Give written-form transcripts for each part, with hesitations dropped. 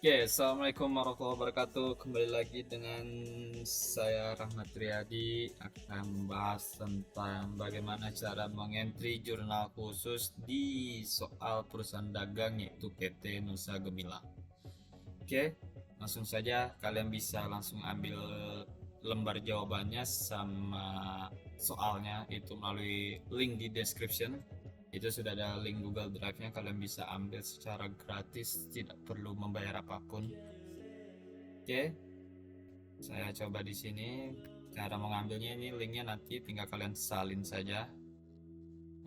Oke, Assalamualaikum warahmatullahi wabarakatuh. Kembali lagi dengan saya Rahmat Riyadi akan membahas tentang bagaimana cara mengentry jurnal khusus di soal perusahaan dagang yaitu PT Nusa Gemilang. Oke, langsung saja kalian bisa langsung ambil lembar jawabannya sama soalnya itu melalui link di description. Itu sudah ada link Google Drive-nya, kalian bisa ambil secara gratis, tidak perlu membayar apapun. Oke, saya coba di sini. Cara mengambilnya ini linknya nanti tinggal kalian salin saja.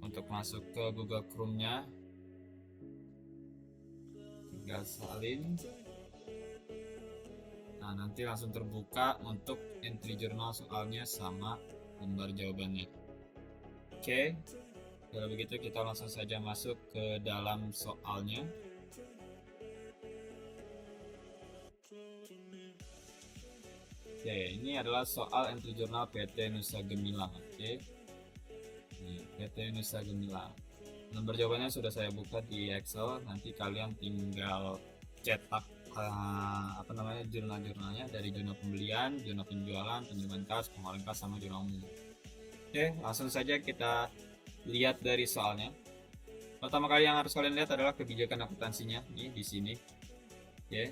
Untuk masuk ke Google Chrome-nya, tinggal salin. Nah, nanti langsung terbuka untuk entry jurnal soalnya sama lembar jawabannya. Oke, kalau begitu kita langsung saja masuk ke dalam soalnya. Oke, ini adalah soal entry jurnal PT Nusa Gemilang. Oke, nih, PT Nusa Gemilang. Nomor jawabannya sudah saya buka di Excel. Nanti kalian tinggal cetak jurnal-jurnalnya dari jurnal pembelian, jurnal penjualan, penerimaan kas, pengeluaran kas, sama jurnal umum. Oke, langsung saja kita lihat dari soalnya. Pertama kali yang harus kalian lihat adalah kebijakan akuntansinya. Nih di sini. Oke.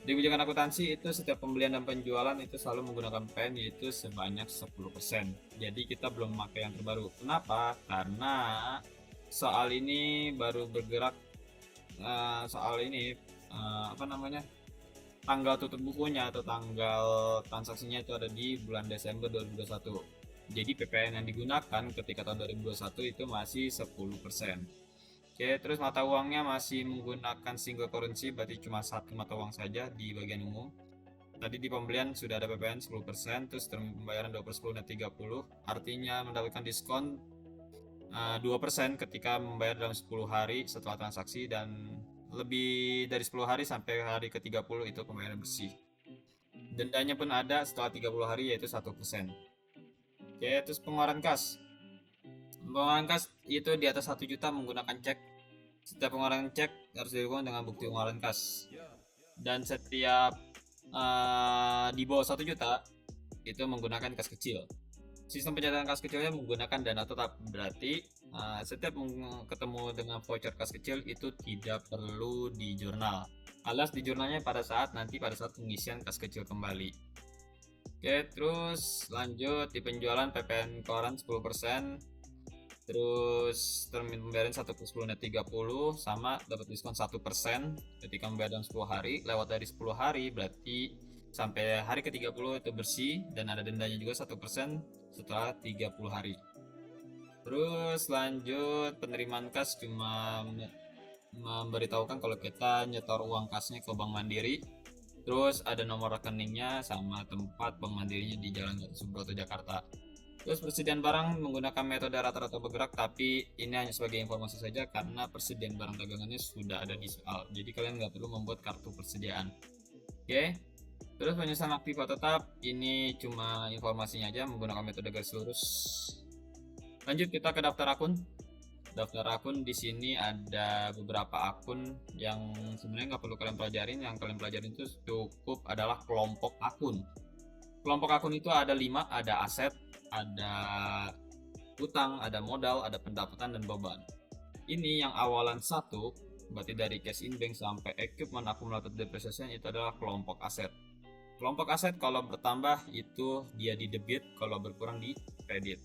Di kebijakan akuntansi itu setiap pembelian dan penjualan itu selalu menggunakan PEN yaitu sebanyak 10%. Jadi kita belum memakai yang terbaru. Kenapa? Karena soal ini baru bergerak soal ini tanggal tutup bukunya atau tanggal transaksinya itu ada di bulan Desember 2021. Jadi PPN yang digunakan ketika tahun 2021 itu masih 10%. Oke, terus mata uangnya masih menggunakan single currency, berarti cuma satu mata uang saja di bagian umum. Tadi di pembelian sudah ada PPN 10%, terus term pembayaran 20 dan 30, artinya mendapatkan diskon 2% ketika membayar dalam 10 hari setelah transaksi, dan lebih dari 10 hari sampai hari ke-30 itu pembayaran bersih. Dendanya pun ada setelah 30 hari yaitu 1%. Oke, terus pengeluaran kas. Pengeluaran kas itu di atas 1 juta menggunakan cek. Setiap pengeluaran cek harus didukung dengan bukti pengeluaran kas. Dan setiap di bawah 1 juta itu menggunakan kas kecil. Sistem pencatatan kas kecilnya menggunakan dana tetap, berarti setiap ketemu dengan voucher kas kecil itu tidak perlu di jurnal, alias di jurnalnya pada saat pengisian kas kecil kembali. Oke, terus lanjut di penjualan PPN koran 10%, terus termin pembayaran 1 plus 10 net 30, sama dapat diskon 1% ketika membayar dalam 10 hari. Lewat dari 10 hari berarti sampai hari ke-30 itu bersih, dan ada dendanya juga 1% setelah 30 hari. Terus lanjut penerimaan kas cuma memberitahukan kalau kita nyetor uang kasnya ke Bank Mandiri. Terus ada nomor rekeningnya sama tempat Bank Mandirinya di Jalan Gatot Subroto, Jakarta. Terus persediaan barang menggunakan metode rata-rata bergerak, tapi ini hanya sebagai informasi saja karena persediaan barang dagangannya sudah ada di soal. Jadi kalian nggak perlu membuat kartu persediaan. Oke. Terus penyusunan aktiva tetap, ini cuma informasinya aja menggunakan metode garis lurus. Lanjut kita ke daftar akun. Daftar akun di sini ada beberapa akun yang sebenarnya nggak perlu kalian pelajarin. Yang kalian pelajarin itu cukup adalah kelompok akun. Kelompok akun itu ada 5, ada aset, ada utang, ada modal, ada pendapatan, dan beban. Ini yang awalan 1, berarti dari cash in bank sampai equipment accumulated depreciation, itu adalah kelompok aset. Kelompok aset kalau bertambah itu dia di debit, kalau berkurang di kredit.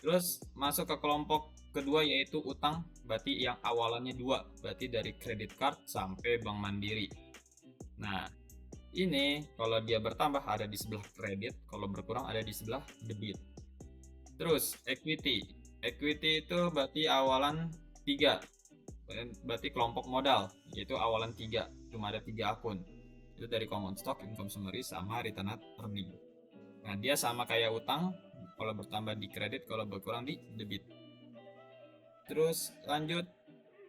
Terus masuk ke kelompok kedua yaitu utang, berarti yang awalannya 2, berarti dari credit card sampai Bank Mandiri. Nah, ini kalau dia bertambah ada di sebelah kredit, kalau berkurang ada di sebelah debit. Terus equity. Equity itu berarti awalan 3, berarti kelompok modal, yaitu awalan 3, cuma ada 3 akun. Itu dari common stock, income summary, sama retained earning. Nah, dia sama kayak utang, kalau bertambah di kredit, kalau berkurang di debit. Terus lanjut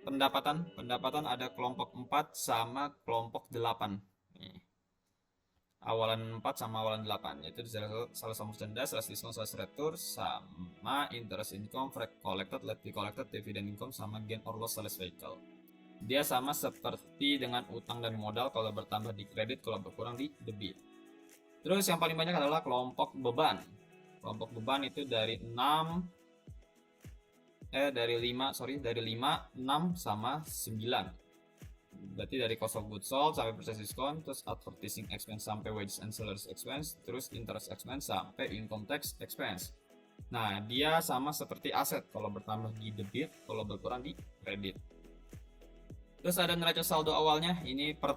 pendapatan. Pendapatan ada kelompok 4 sama kelompok 8. Nih. Awalan 4 sama awalan 8, yaitu salah satu merchandise, sales discount, sales retur, sama interest income, freight collected, late fee collected, dividend income, sama gain or loss sales vehicle. Dia sama seperti dengan utang dan modal, kalau bertambah di kredit, kalau berkurang di debit. Terus yang paling banyak adalah kelompok beban. Kelompok beban itu dari 6 dari 5, dari 5, 6 sama 9. Berarti dari cost of goods sold sampai purchase discount, terus advertising expense sampai wages and salaries expense, terus interest expense sampai income tax expense. Nah, dia sama seperti aset, kalau bertambah di debit, kalau berkurang di kredit. Terus ada neraca saldo awalnya, ini per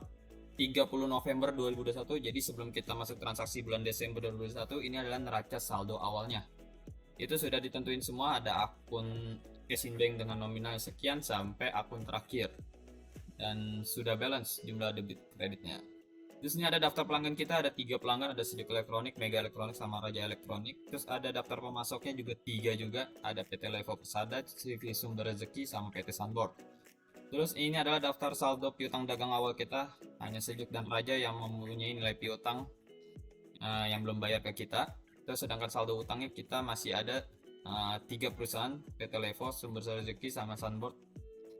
30 November 2021. Jadi sebelum kita masuk transaksi bulan Desember 2021, ini adalah neraca saldo awalnya. Itu sudah ditentuin semua, ada akun cash in bank dengan nominal sekian sampai akun terakhir. Dan sudah balance jumlah debit kreditnya. Terus ini ada daftar pelanggan kita, ada 3 pelanggan, ada Sejuk Elektronik, Mega Elektronik, sama Raja Elektronik. Terus ada daftar pemasoknya juga 3 juga, ada PT Levo Persada, CV Sumber Rezeki, sama PT Sunboard. Terus ini adalah daftar saldo piutang dagang awal kita, hanya Sejuk dan Raja yang mempunyai nilai piutang yang belum bayar ke kita. Terus sedangkan saldo utangnya kita masih ada 3 perusahaan, PT Levo, Sumber Rezeki, sama Sunboard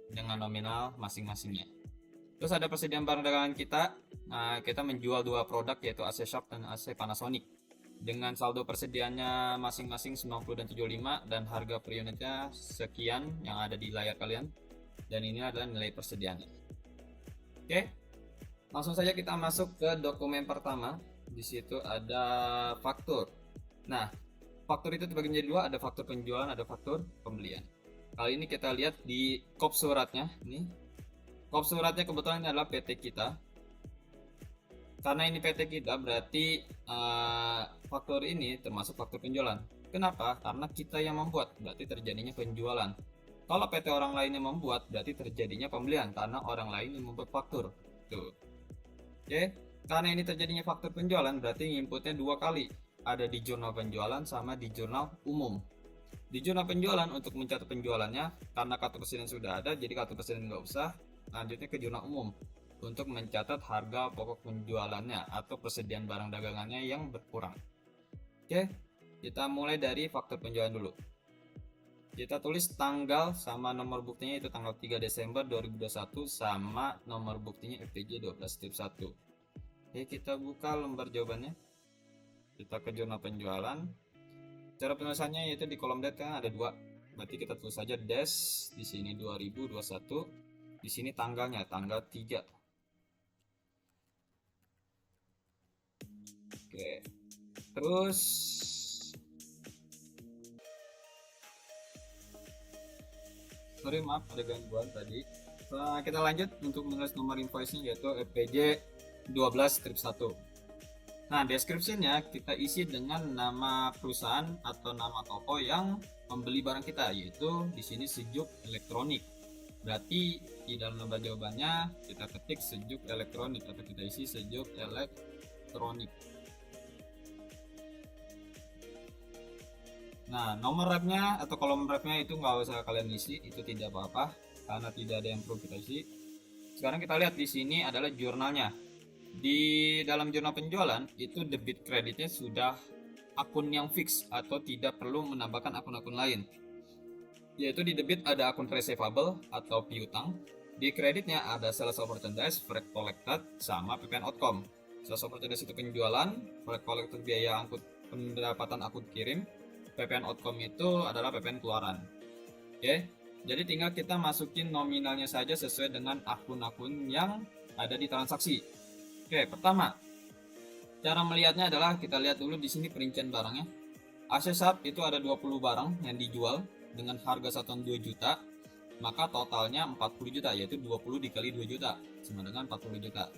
dengan nominal masing-masingnya. Terus ada persediaan barang dagangan kita, kita menjual 2 produk yaitu AC Sharp dan AC Panasonic dengan saldo persediaannya masing-masing 90 dan 75, dan harga per unitnya sekian yang ada di layar kalian, dan ini adalah nilai persediaannya. Oke, langsung saja kita masuk ke dokumen pertama. Di situ ada faktur. Nah, faktur itu terbagi menjadi 2, ada faktur penjualan, ada faktur pembelian. Kali ini kita lihat di kop suratnya. Ini kop suratnya kebetulan ini adalah PT kita. Karena ini PT kita, berarti faktur ini termasuk faktur penjualan. Kenapa? Karena kita yang membuat, berarti terjadinya penjualan. Kalau PT orang lain yang membuat, berarti terjadinya pembelian karena orang lain yang membuat faktur. Tuh. Oke, karena ini terjadinya faktur penjualan, berarti inputnya 2 kali. Ada di jurnal penjualan sama di jurnal umum. Di jurnal penjualan untuk mencatat penjualannya, karena kartu presiden sudah ada, jadi kartu presiden nggak usah. Lanjutnya ke jurnal umum untuk mencatat harga pokok penjualannya atau persediaan barang dagangannya yang berkurang. Oke, kita mulai dari faktur penjualan dulu. Kita tulis tanggal sama nomor buktinya, itu tanggal 3 Desember 2021 sama nomor buktinya FTJ 12-1. Oke, kita buka lembar jawabannya. Kita ke jurnal penjualan. Cara penulisannya yaitu di kolom date kan ada 2. Berarti kita tulis saja dash di sini 2021. Di sini tanggalnya tanggal 3. Oke. Terus sorry, maaf ada gangguan tadi. Nah, kita lanjut untuk menulis nomor invoice-nya yaitu FPJ 12-1. Nah, deskripsinya kita isi dengan nama perusahaan atau nama toko yang membeli barang kita, yaitu di sini Sejuk Elektronik. Berarti di dalam lembar jawabannya kita ketik Sejuk Elektronik atau kita isi Sejuk Elektronik. Nah, nomor refnya atau kolom refnya itu nggak usah kalian isi, itu tidak apa-apa karena tidak ada yang perlu kita isi. Sekarang kita lihat di sini adalah jurnalnya. Di dalam jurnal penjualan itu debit kreditnya sudah akun yang fix atau tidak perlu menambahkan akun-akun lain. Yaitu di debit ada akun receivable atau piutang, di kreditnya ada sales of merchandise, freight collected, sama PPN outcome. Sales of merchandise itu penjualan, freight collected biaya angkut pendapatan akun kirim, PPN outcome itu adalah PPN keluaran. Oke, jadi tinggal kita masukin nominalnya saja sesuai dengan akun-akun yang ada di transaksi. Oke, pertama, cara melihatnya adalah kita lihat dulu di sini perincian barangnya. AC Sharp itu ada 20 barang yang dijual dengan harga satuan 2 juta, maka totalnya 40 juta, yaitu 20 dikali 2 juta, sama dengan 40 juta.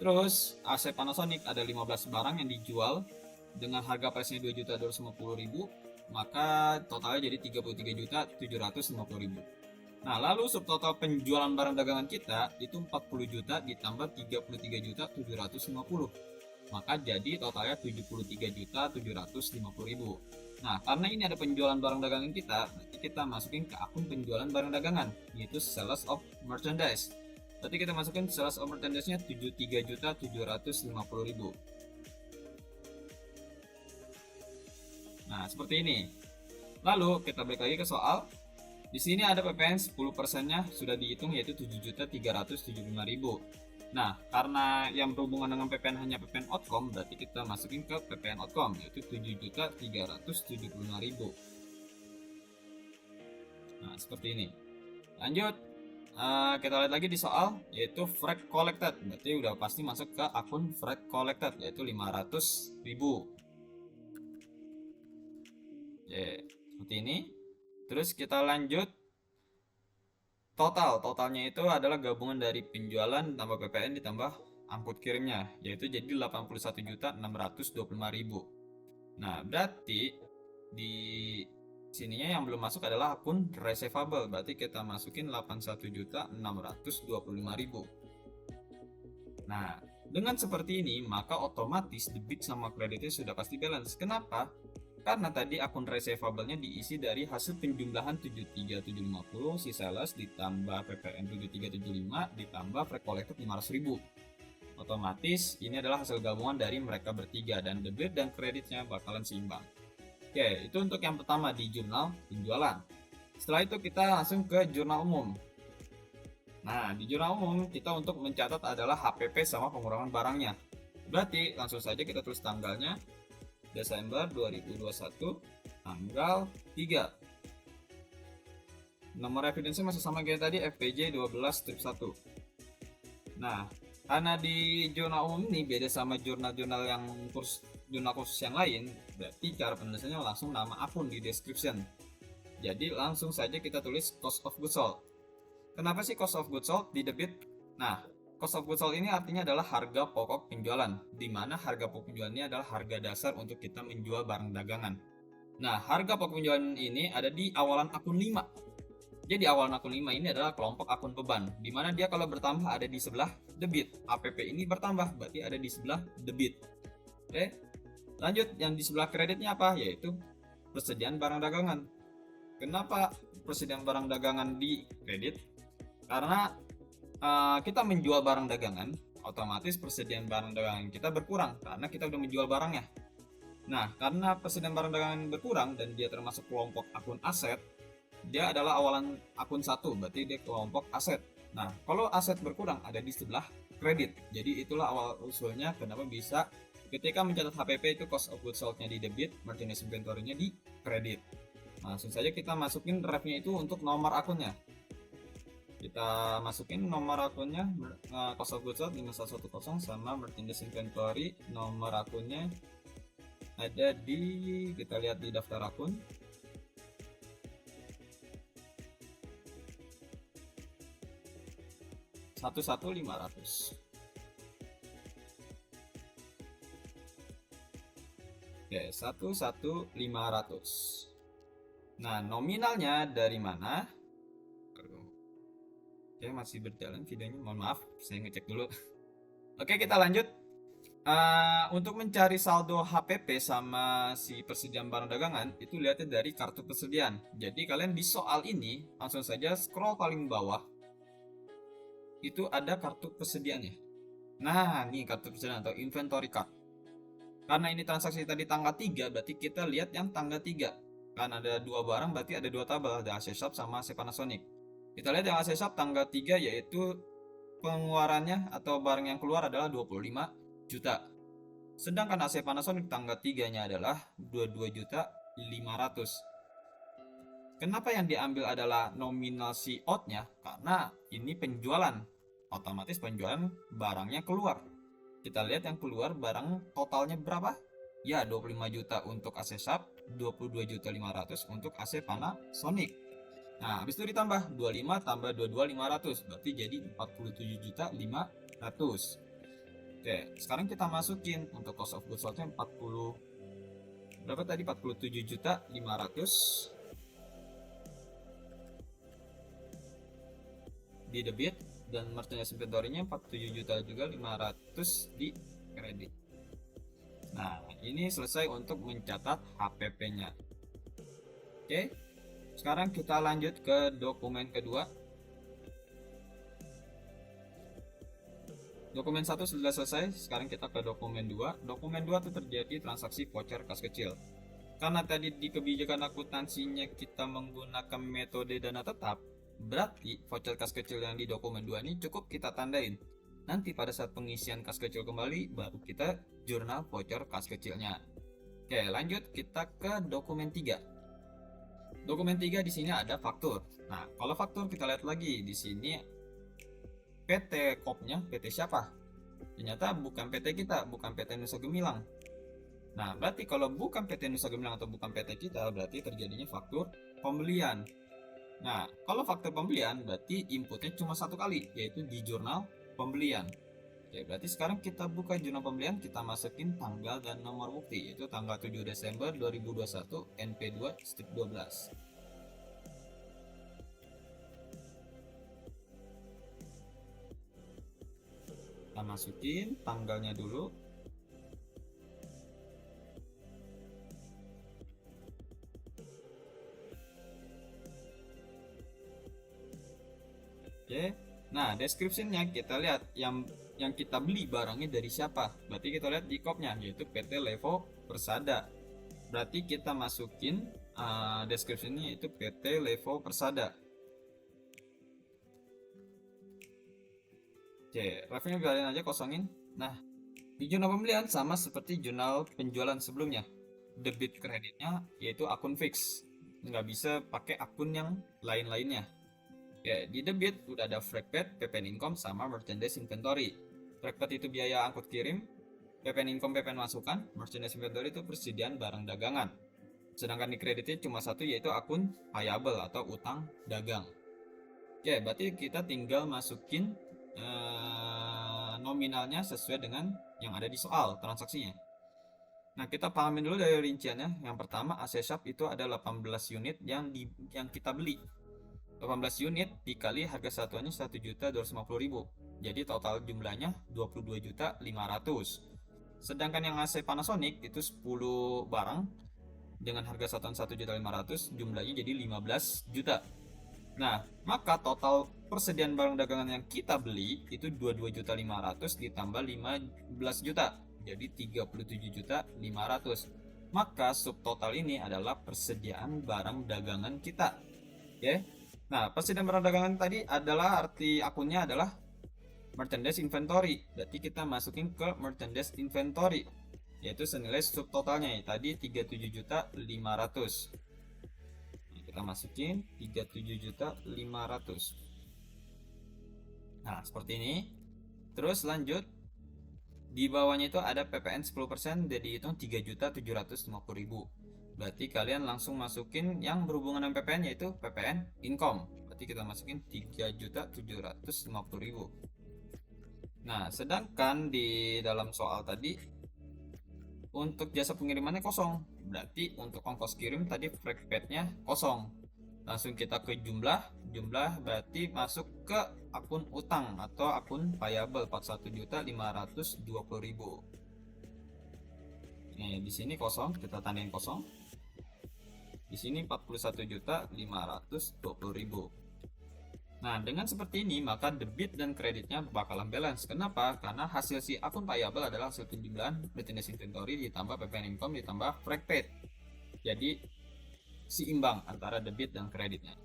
Terus AC Panasonic ada 15 barang yang dijual dengan harga price-nya 2 juta 250 ribu, maka totalnya jadi 33 juta 750 ribu. Nah, lalu subtotal penjualan barang dagangan kita itu 40 juta ditambah 33 juta 750. Maka jadi totalnya 73 juta 750 ribu. Nah, karena ini ada penjualan barang dagangan kita, berarti kita masukin ke akun penjualan barang dagangan, yaitu sales of merchandise. Berarti kita masukin sales of merchandise-nya 73 juta 750 ribu. Nah, seperti ini. Lalu kita balik lagi ke soal. Di sini ada PPN 10%-nya sudah dihitung, yaitu 7.375.000. Nah, karena yang berhubungan dengan PPN hanya PPN outcome, berarti kita masukin ke PPN outcome, yaitu 7.375.000. Nah, seperti ini. Lanjut, kita lihat lagi di soal, yaitu frag collected. Berarti udah pasti masuk ke akun frag collected, yaitu 500.000. Oke, seperti ini. Terus kita lanjut, totalnya itu adalah gabungan dari penjualan tambah PPN ditambah angkut kirimnya, yaitu jadi 81.625.000. Nah, berarti di sininya yang belum masuk adalah akun receivable, berarti kita masukin 81.625.000. Nah, dengan seperti ini maka otomatis debit sama kreditnya sudah pasti balance. Kenapa? Karena tadi akun receivable-nya diisi dari hasil penjumlahan 73.750 si sales ditambah PPN 7375 ditambah free collected 500.000. Otomatis ini adalah hasil gabungan dari mereka bertiga dan debit dan kreditnya bakalan seimbang. Oke, itu untuk yang pertama di jurnal penjualan. Setelah itu kita langsung ke jurnal umum. Nah, di jurnal umum kita untuk mencatat adalah HPP sama pengurangan barangnya. Berarti langsung saja kita tulis tanggalnya, Desember 2021, tanggal 3. Nomor evidensi masih sama kayak tadi, FPJ 12-1. Nah, karena di jurnal umum ini beda sama jurnal-jurnal yang jurnal khusus yang lain, berarti cara penulisannya langsung nama akun di description. Jadi langsung saja kita tulis cost of goods sold. Kenapa sih cost of goods sold di debit? Nah, cost of goods sold ini artinya adalah harga pokok penjualan, di mana harga pokok penjualan ini adalah harga dasar untuk kita menjual barang dagangan. Nah, harga pokok penjualan ini ada di awalan akun 5. Jadi awalan akun 5 ini adalah kelompok akun beban, di mana dia kalau bertambah ada di sebelah debit. APP ini bertambah, berarti ada di sebelah debit. Oke, lanjut yang di sebelah kreditnya apa? Yaitu persediaan barang dagangan. Kenapa persediaan barang dagangan di kredit? Karena kita menjual barang dagangan, otomatis persediaan barang dagangan kita berkurang karena kita udah menjual barangnya. Nah, karena persediaan barang dagangan berkurang dan dia termasuk kelompok akun aset, dia adalah awalan akun 1, berarti dia kelompok aset. Nah, kalau aset berkurang ada di sebelah kredit. Jadi itulah awal usulnya kenapa bisa ketika mencatat HPP itu cost of goods sold-nya di debit, merchandise inventory-nya di kredit. Langsung saja kita masukin ref-nya itu untuk nomor akunnya. Kita masukin nomor akunnya, cost of goods sold 5110 sama merchandise inventory nomor akunnya ada di, kita lihat di daftar akun, (11.500). Oke, 11.500. Nah, nominalnya dari mana? Oke, masih berjalan videonya, mohon maaf, saya ngecek dulu. Oke, kita lanjut. Untuk mencari saldo HPP sama si persediaan barang dagangan itu lihatnya dari kartu persediaan. Jadi kalian di soal ini langsung saja scroll paling bawah, itu ada kartu persediaannya. Nah, ini kartu persediaan atau inventory card. Karena ini transaksi tadi tanggal 3, berarti kita lihat yang tanggal 3. Karena ada dua barang, berarti ada dua tabel, ada AC Shop sama AC Panasonic. Kita lihat yang AC Shop tanggal 3, yaitu pengeluarannya atau barang yang keluar adalah 25 juta. Sedangkan AC Panasonic tanggal 3-nya adalah 22.500. Kenapa yang diambil adalah nominal si out-nya? Karena ini penjualan. Otomatis penjualan barangnya keluar. Kita lihat yang keluar barang totalnya berapa? Ya, 25 juta untuk AC Shop, 22.500 untuk AC Panasonic. Nah, habis itu ditambah 25 tambah 22.500, berarti jadi 47.500. Oke, sekarang kita masukin untuk cost of goods sold-nya 40 berapa tadi? 47.500 di debit dan merchandise inventory-nya 47 juta juga 500 di kredit. Nah, ini selesai untuk mencatat HPP-nya. Oke. Sekarang kita lanjut ke dokumen kedua. Dokumen 1 sudah selesai, sekarang kita ke dokumen 2. Dokumen 2 itu terjadi transaksi voucher kas kecil. Karena tadi di kebijakan akuntansinya kita menggunakan metode dana tetap, berarti voucher kas kecil yang di dokumen 2 ini cukup kita tandain. Nanti pada saat pengisian kas kecil kembali, baru kita jurnal voucher kas kecilnya. Oke, lanjut kita ke dokumen 3. Dokumen 3 di sini ada faktur. Nah, kalau faktur kita lihat lagi di sini PT kopnya PT siapa? Ternyata bukan PT kita, bukan PT Nusa Gemilang. Nah, berarti kalau bukan PT Nusa Gemilang atau bukan PT kita, berarti terjadinya faktur pembelian. Nah, kalau faktur pembelian berarti inputnya cuma satu kali, yaitu di jurnal pembelian. Oke, berarti sekarang kita buka jurnal pembelian, kita masukin tanggal dan nomor bukti, yaitu tanggal 7 Desember 2021 NP2-12. Kita masukin tanggalnya dulu. Oke. Nah, description-nya kita lihat yang kita beli barangnya dari siapa. Berarti kita lihat di kopnya, yaitu PT Levo Persada. Berarti kita masukin description-nya itu PT Levo Persada. Oke, revenue biarin aja kosongin. Nah, di jurnal pembelian sama seperti jurnal penjualan sebelumnya. Debit kreditnya yaitu akun fix. Nggak bisa pakai akun yang lain-lainnya. Ya, di debit udah ada freight, PPN income, sama merchandise inventory. Freight itu biaya angkut kirim, PPN income PPN masukan, merchandise inventory itu persediaan barang dagangan. Sedangkan di kreditnya cuma satu, yaitu akun payable atau utang dagang. Oke, berarti kita tinggal masukin nominalnya sesuai dengan yang ada di soal transaksinya. Nah, kita pahamin dulu dari rinciannya. Yang pertama, AC Shop itu ada 18 unit yang kita beli. 18 unit dikali harga satuannya 1.250.000. Jadi total jumlahnya 22.500.000. Sedangkan yang AC Panasonic itu 10 barang dengan harga satuan 1.500.000, jumlahnya jadi 15 juta. Nah, maka total persediaan barang dagangan yang kita beli itu 22.500.000 ditambah 15 juta. Jadi 37.500.000. Maka subtotal ini adalah persediaan barang dagangan kita. Oke. Nah, persediaan barang dagangan tadi adalah arti akunnya adalah merchandise inventory. Berarti kita masukin ke merchandise inventory, yaitu senilai subtotalnya tadi 37.500.000. Kita masukin 37.500.000. Nah, seperti ini. Terus lanjut, di bawahnya itu ada PPN 10%, jadi itu 3.750.000. Berarti kalian langsung masukin yang berhubungan dengan PPN, yaitu PPN income. Berarti kita masukin 3.750.000. Nah, sedangkan di dalam soal tadi untuk jasa pengirimannya kosong. Berarti untuk ongkos kirim tadi freight nya kosong. Langsung kita ke jumlah berarti masuk ke akun utang atau akun payable 41.520.000. Nih, di sini kosong, kita tandain kosong. Di sini 41.520.000. Nah, dengan seperti ini maka debit dan kreditnya bakalan balance. Kenapa? Karena hasil si akun payable adalah hasil penjualan merchandise inventory ditambah PPN income ditambah freight paid. Jadi seimbang antara debit dan kreditnya.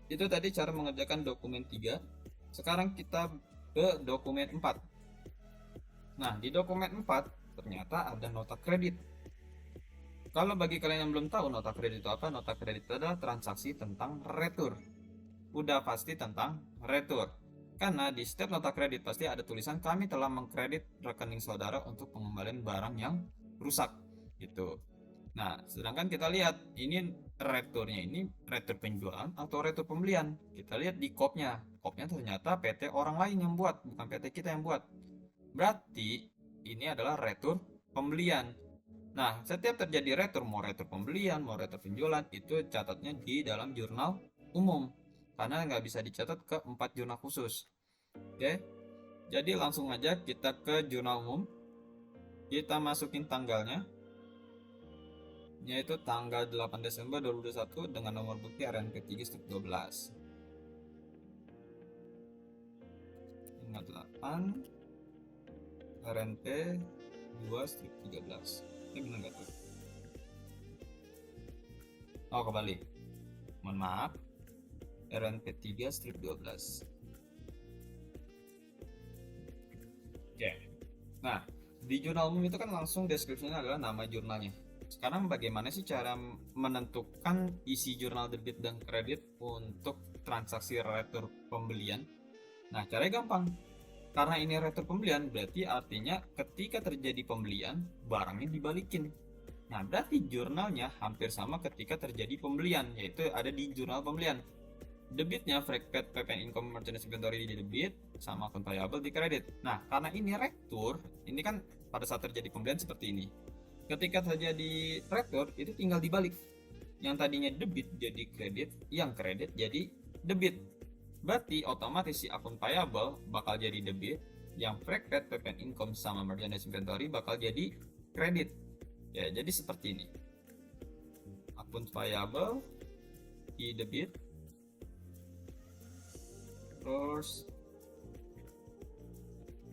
Itu tadi cara mengerjakan dokumen 3. Sekarang kita ke dokumen 4. Nah, di dokumen 4 ternyata ada nota kredit. Kalau bagi kalian yang belum tahu nota kredit itu apa, nota kredit itu adalah transaksi tentang retur. Udah pasti tentang retur. Karena di setiap nota kredit pasti ada tulisan kami telah mengkredit rekening saudara untuk pengembalian barang yang rusak gitu. Nah, sedangkan kita lihat ini returnya ini retur penjualan atau retur pembelian. Kita lihat di kopnya. Kopnya ternyata PT orang lain yang buat, bukan PT kita yang buat. Berarti ini adalah retur pembelian. Nah, setiap terjadi retur, mau retur pembelian, mau retur penjualan, itu catatnya di dalam jurnal umum. Karena nggak bisa dicatat ke 4 jurnal khusus. Oke, jadi langsung aja kita ke jurnal umum. Kita masukin tanggalnya, yaitu tanggal 8 Desember 2021 dengan nomor bukti RNP3-12. Tanggal 8 RNP 2-13. Ini benar nggak tuh? Oh, kebalik. Mohon maaf. RNP3 strip 12. Oke. Nah, di jurnal umum itu kan langsung deskripsinya adalah nama jurnalnya. Sekarang bagaimana sih cara menentukan isi jurnal debit dan kredit untuk transaksi retur pembelian? Nah, caranya gampang. Karena ini retur pembelian, berarti artinya ketika terjadi pembelian, barangnya dibalikin. Nah, berarti jurnalnya hampir sama ketika terjadi pembelian, yaitu ada di jurnal pembelian. Debitnya FRAGPAT PPN Income Merchandise Inventory di debit, sama akun payable di kredit. Nah, karena ini retur, ini kan pada saat terjadi pembelian seperti ini. Ketika terjadi retur, itu tinggal dibalik. Yang tadinya debit jadi kredit, yang kredit jadi debit. Berarti otomatis si akun payable bakal jadi debit, yang FRAGPAT PPN Income sama Merchandise Inventory bakal jadi kredit. Ya, jadi seperti ini. Akun payable di debit, terus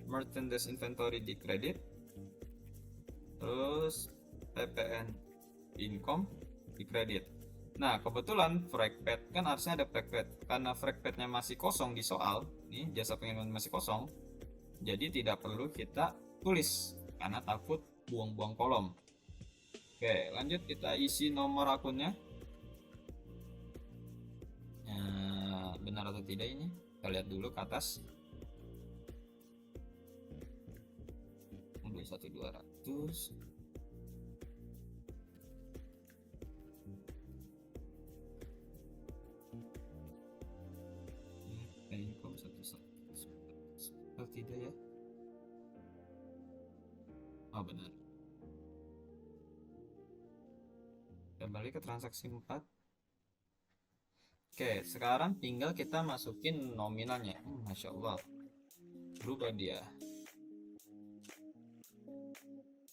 merchandise inventory di kredit, terus PPN income di kredit. Nah, kebetulan FRAGPAT kan harusnya ada FRAGPAT. Karena FRAGPAT-nya masih kosong di soal, nih jasa pengiriman masih kosong, jadi tidak perlu kita tulis karena takut buang-buang kolom. Oke, lanjut kita isi nomor akunnya. Benar atau tidak ini? Kita lihat dulu ke atas. 21200. Income 11. Tidak ya? Oh, benar. Kembali ke transaksi 4. Oke, sekarang tinggal kita masukin nominalnya. Masya Allah, berubah dia.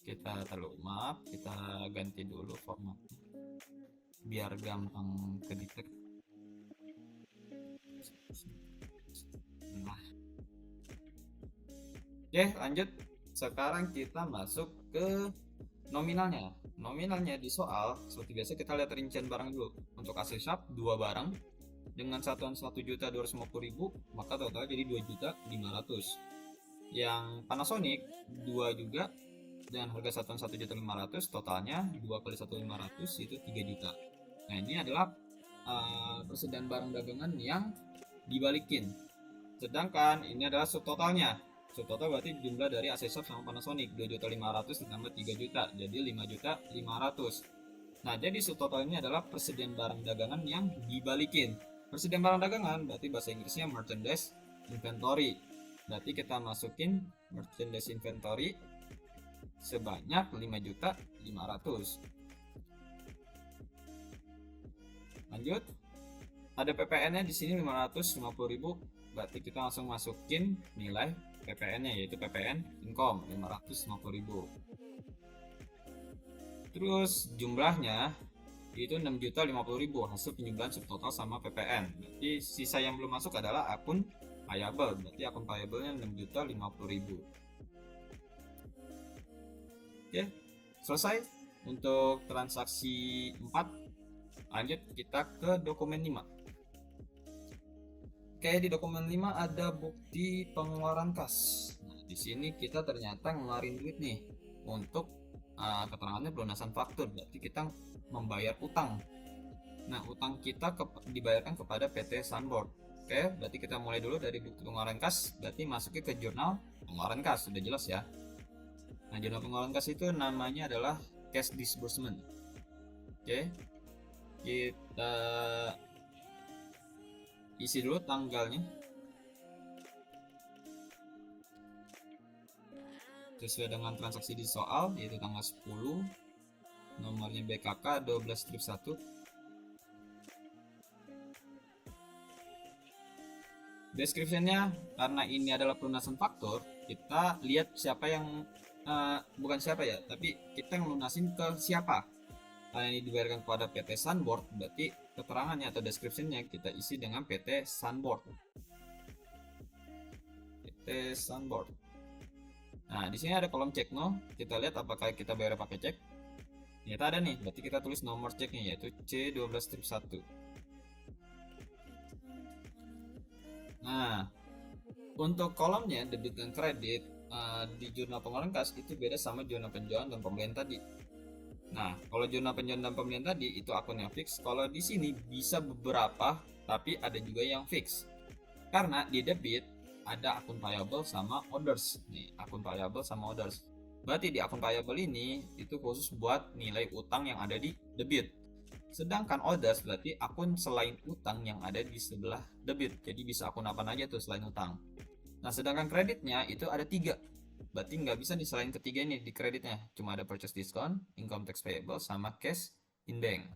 Kita maaf, kita ganti dulu format biar gampang kedetek. Nah, oke, lanjut. Sekarang kita masuk ke nominalnya. Nominalnya di soal seperti biasa kita lihat rincian barang dulu. Untuk AC Shop 2 barang dengan satuan 1.250.000, maka total jadi 2.500.000. Yang Panasonic 2 juga dengan harga satuan 1.500.000, totalnya 2 kali 1.500 itu 3 juta. Nah, ini adalah persediaan barang dagangan yang dibalikin. Sedangkan ini adalah subtotalnya. Subtotal berarti jumlah dari AC Shop sama Panasonic 2.500.000 ditambah 3 juta, jadi 5.500.000. Nah, jadi subtotal ini adalah persediaan barang dagangan yang dibalikin. Persediaan barang dagangan berarti bahasa Inggrisnya merchandise inventory. Berarti kita masukin merchandise inventory sebanyak 5.500.000. Lanjut. Ada PPN-nya di sini 550.000, berarti kita langsung masukin nilai PPN-nya, yaitu PPN income 550.000. Terus jumlahnya itu 6.050.000 hasil penjumlahan subtotal sama PPN. Berarti sisa yang belum masuk adalah akun payable, berarti akun payable-nya 6.050.000. Oke, selesai untuk transaksi 4. Lanjut kita ke dokumen 5. Oke, di dokumen 5 ada bukti pengeluaran kas. Nah, di sini kita ternyata ngeluarin duit nih untuk keterangannya pelunasan faktur, berarti kita membayar utang. Nah, utang kita dibayarkan kepada PT Sunboard. Oke, berarti kita mulai dulu dari bukti pengeluaran kas, berarti masuknya ke jurnal pengeluaran kas, sudah jelas ya. Nah, jurnal pengeluaran kas itu namanya adalah cash disbursement. Oke, kita isi dulu tanggalnya sesuai dengan transaksi di soal, yaitu tanggal 10, nomornya BKK 12-1. Description-nya, karena ini adalah pelunasan faktur, kita lihat siapa yang bukan siapa ya, tapi kita ngelunasin ke siapa. Karena ini dibayarkan kepada PT Sunboard, berarti keterangannya atau description-nya kita isi dengan PT Sunboard. PT Sunboard. Nah, di sini ada kolom cek no. Kita lihat apakah kita bayar pakai cek. Ternyata ada nih, berarti kita tulis nomor ceknya yaitu C12-1. Nah, untuk kolomnya debit dan kredit di jurnal pengeluaran kas itu beda sama jurnal penjualan dan pembelian tadi. Nah, kalau jurnal penjualan dan pembelian tadi itu akun yang fix. Kalau di sini bisa beberapa, tapi ada juga yang fix. Karena di debit ada akun payable sama orders. Nih, akun payable sama orders. Berarti di akun payable ini itu khusus buat nilai utang yang ada di debit. Sedangkan orders berarti akun selain utang yang ada di sebelah debit. Jadi bisa akun apa aja tuh selain utang. Nah, sedangkan kreditnya itu ada 3. Berarti nggak bisa nih selain ketiga ini di kreditnya. Cuma ada purchase discount, income tax payable, sama cash in bank.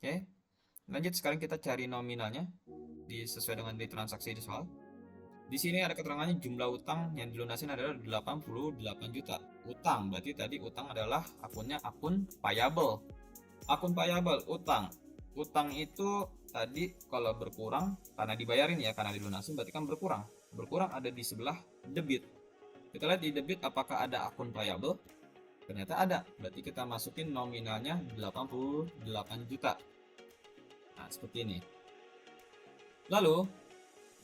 Oke. Lanjut, sekarang kita cari nominalnya sesuai dengan di transaksi di soal. Di sini ada keterangannya jumlah utang yang dilunasin adalah 88 juta. Utang, berarti tadi utang adalah akunnya akun payable. Akun payable, utang. Utang itu tadi kalau berkurang karena dibayarin ya, karena dilunasin berarti kan berkurang. Berkurang ada di sebelah debit. Kita lihat di debit apakah ada akun payable. Ternyata ada, berarti kita masukin nominalnya 88 juta. Nah, seperti ini. Lalu,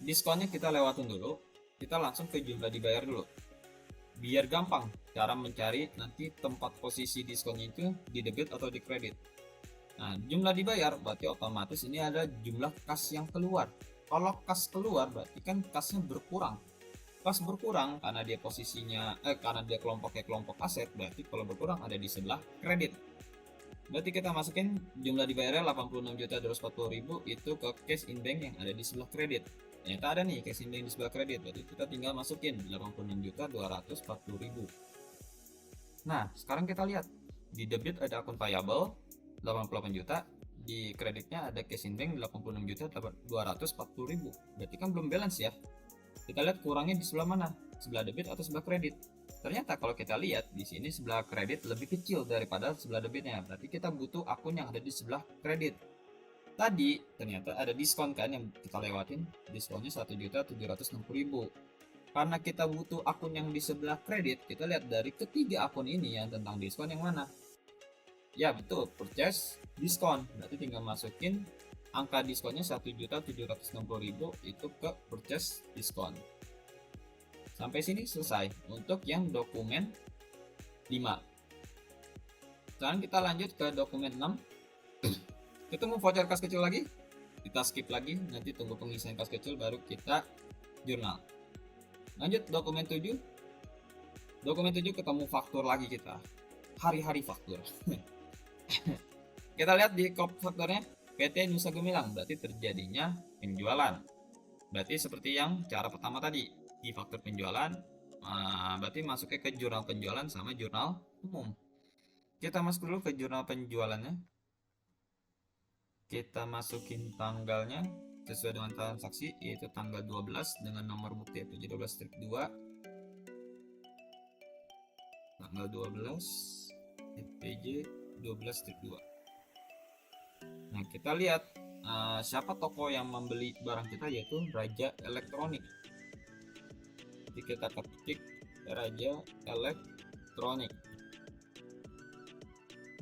diskonnya kita lewatin dulu. Kita langsung ke jumlah dibayar dulu. Biar gampang cara mencari nanti tempat posisi diskonnya itu di debit atau di kredit. Nah, jumlah dibayar berarti otomatis ini ada jumlah kas yang keluar. Kalau kas keluar berarti kan kasnya berkurang. Kas berkurang karena dia posisinya karena dia kelompoknya kelompok aset, berarti kalau berkurang ada di sebelah kredit. Berarti kita masukin jumlah dibayarnya 86.240.000 itu ke cash in bank yang ada di sebelah kredit. Ternyata ada nih cash in bank di sebelah kredit, berarti kita tinggal masukin 86.240.000. Nah, sekarang kita lihat di debit ada akun payable 88 juta, di kreditnya ada cash in bank 86.240.000. Berarti kan belum balance ya. Kita lihat kurangnya di sebelah mana, sebelah debit atau sebelah kredit. Ternyata kalau kita lihat di sini sebelah kredit lebih kecil daripada sebelah debitnya. Berarti kita butuh akun yang ada di sebelah kredit. Tadi ternyata ada diskon kan yang kita lewatin, diskonnya 1.760.000. Karena kita butuh akun yang di sebelah kredit, kita lihat dari ketiga akun ini yang tentang diskon yang mana. Ya betul, purchase diskon. Berarti tinggal masukin angka diskonnya 1.760.000 itu ke purchase diskon. Sampai sini selesai untuk yang dokumen 5. Sekarang kita lanjut ke dokumen 6. Ketemu voucher kas kecil lagi, kita skip lagi, nanti tunggu pengisian kas kecil baru kita jurnal. Lanjut dokumen 7. Dokumen 7 ketemu faktur lagi kita. Hari-hari faktur. Kita lihat di kop fakturnya PT Nusa Gemilang, berarti terjadinya penjualan. Berarti seperti yang cara pertama tadi, di faktur penjualan, berarti masuknya ke jurnal penjualan sama jurnal umum. Kita masuk dulu ke jurnal penjualannya. Kita masukin tanggalnya sesuai dengan transaksi, yaitu tanggal 12 dengan nomor bukti yaitu 12-2. Tanggal 12 FPJ 12-2. Nah, kita lihat siapa toko yang membeli barang kita, yaitu Raja Elektronik. Jadi kita ketik Raja Elektronik.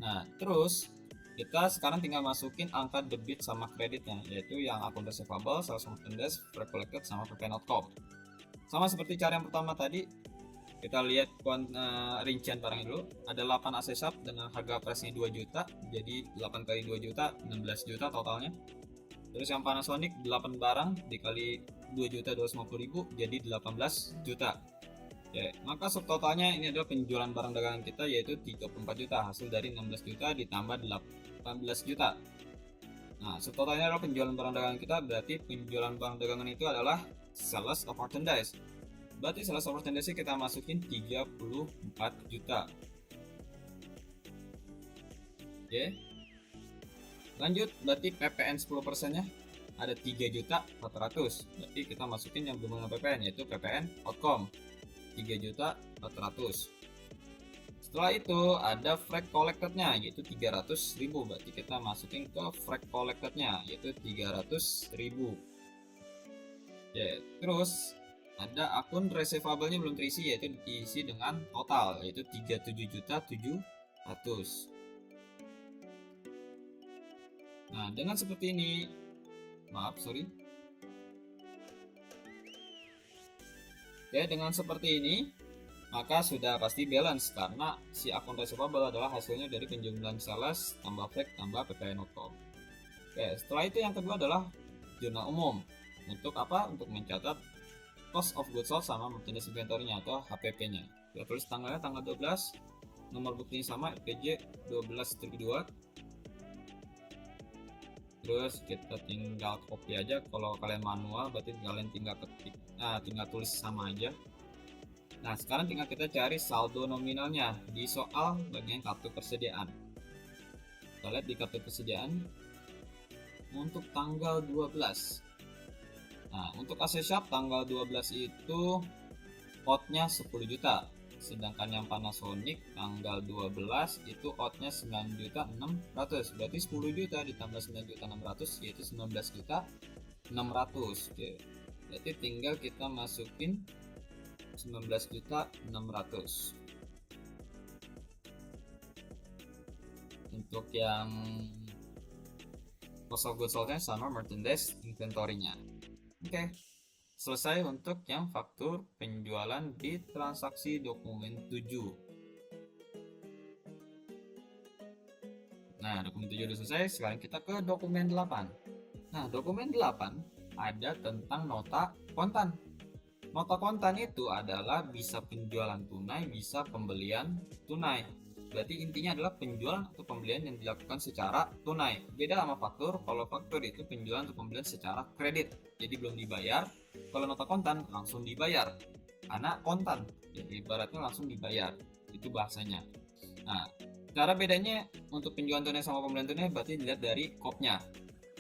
Nah, terus kita sekarang tinggal masukin angka debit sama kreditnya, yaitu yang akun receivable, sales merchandise, freight collected, sama pp.com. Sama seperti cara yang pertama tadi, kita lihat rincian barangnya dulu. Ada 8 AC shop dengan harga price-nya 2 juta, jadi 8 kali 2 juta 16 juta totalnya. Terus yang Panasonic 8 barang dikali 2.250.000 jadi 18 juta. Ya, maka subtotalnya ini adalah penjualan barang dagangan kita yaitu 34 juta, hasil dari 16 juta ditambah 18 juta. Nah, subtotalnya adalah penjualan barang dagangan kita, berarti penjualan barang dagangan itu adalah sales of merchandise. Berarti sales of merchandise kita masukin 34 juta. Oke. Lanjut, berarti PPN 10% nya ada 3.400.000. Berarti kita masukin yang belum dengan PPN, yaitu PPN outcome 3.400.000. Setelah itu ada freight collected nya yaitu 300.000. Berarti kita masukin ke freight collected nya yaitu 300.000. Ya, terus ada akun receivable nya belum terisi, yaitu diisi dengan total yaitu 37.700.000. Nah, dengan seperti ini, ya, dengan seperti ini maka sudah pasti balance karena si akun receivable adalah hasilnya dari penjumlahan sales tambah flag tambah ppn auto. Oke, setelah itu yang kedua adalah jurnal umum. Untuk apa? Untuk mencatat cost of goods sold sama merchandise inventory-nya atau HPP-nya. Kita tulis tanggalnya tanggal 12, nomor buktinya sama RPJ 12-2. Terus kita tinggal copy aja. Kalau kalian manual berarti kalian tinggal ketik, tinggal tulis sama aja. Nah, sekarang tinggal kita cari saldo nominalnya di soal bagian kartu persediaan. Kita lihat di kartu persediaan untuk tanggal 12. Nah, untuk AC Shop tanggal 12 itu outnya 10 juta. Sedangkan yang Panasonic tanggal 12 itu outnya 9 juta 600. Berarti 10 juta ditambah 9 juta 600 yaitu 19 juta 600. Oke. Berarti tinggal kita masukin 19 juta 600 untuk yang cost of goods sold-nya sama merchandise inventory-nya. Oke, selesai untuk yang faktur penjualan di transaksi dokumen 7. Nah, dokumen 7 sudah selesai, sekarang kita ke dokumen 8. Nah, dokumen 8 ada tentang nota kontan. Nota kontan itu adalah bisa penjualan tunai, bisa pembelian tunai. Berarti intinya adalah penjualan atau pembelian yang dilakukan secara tunai. Beda sama faktur, kalau faktur itu penjualan atau pembelian secara kredit. Jadi belum dibayar, kalau nota kontan langsung dibayar. Karena kontan, jadi ibaratnya langsung dibayar. Itu bahasanya. Nah, cara bedanya untuk penjualan tunai sama pembelian tunai berarti dilihat dari kopnya.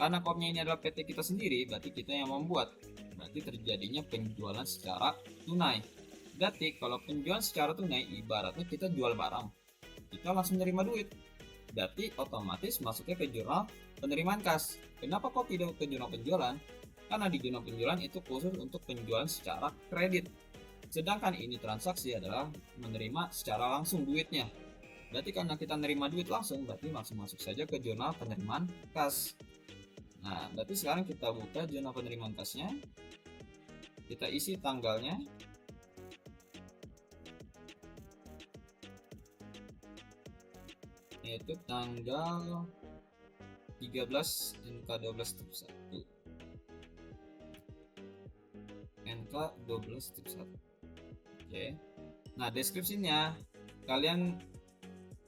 Karena kopnya ini adalah PT kita sendiri, berarti kita yang membuat. Berarti terjadinya penjualan secara tunai. Berarti kalau penjualan secara tunai ibaratnya kita jual barang, kita langsung menerima duit. Berarti otomatis masuknya ke jurnal penerimaan kas. Kenapa kok tidak ke jurnal penjualan? Karena di jurnal penjualan itu khusus untuk penjualan secara kredit. Sedangkan ini transaksi adalah menerima secara langsung duitnya. Berarti karena kita menerima duit langsung, berarti langsung masuk saja ke jurnal penerimaan kas. Nah, berarti sekarang kita buka jurnal penerimaan kasnya. Kita isi tanggalnya. Yaitu tanggal 13 NK 12 strip 1. NK 12 strip 1. Oke. Nah, deskripsinya kalian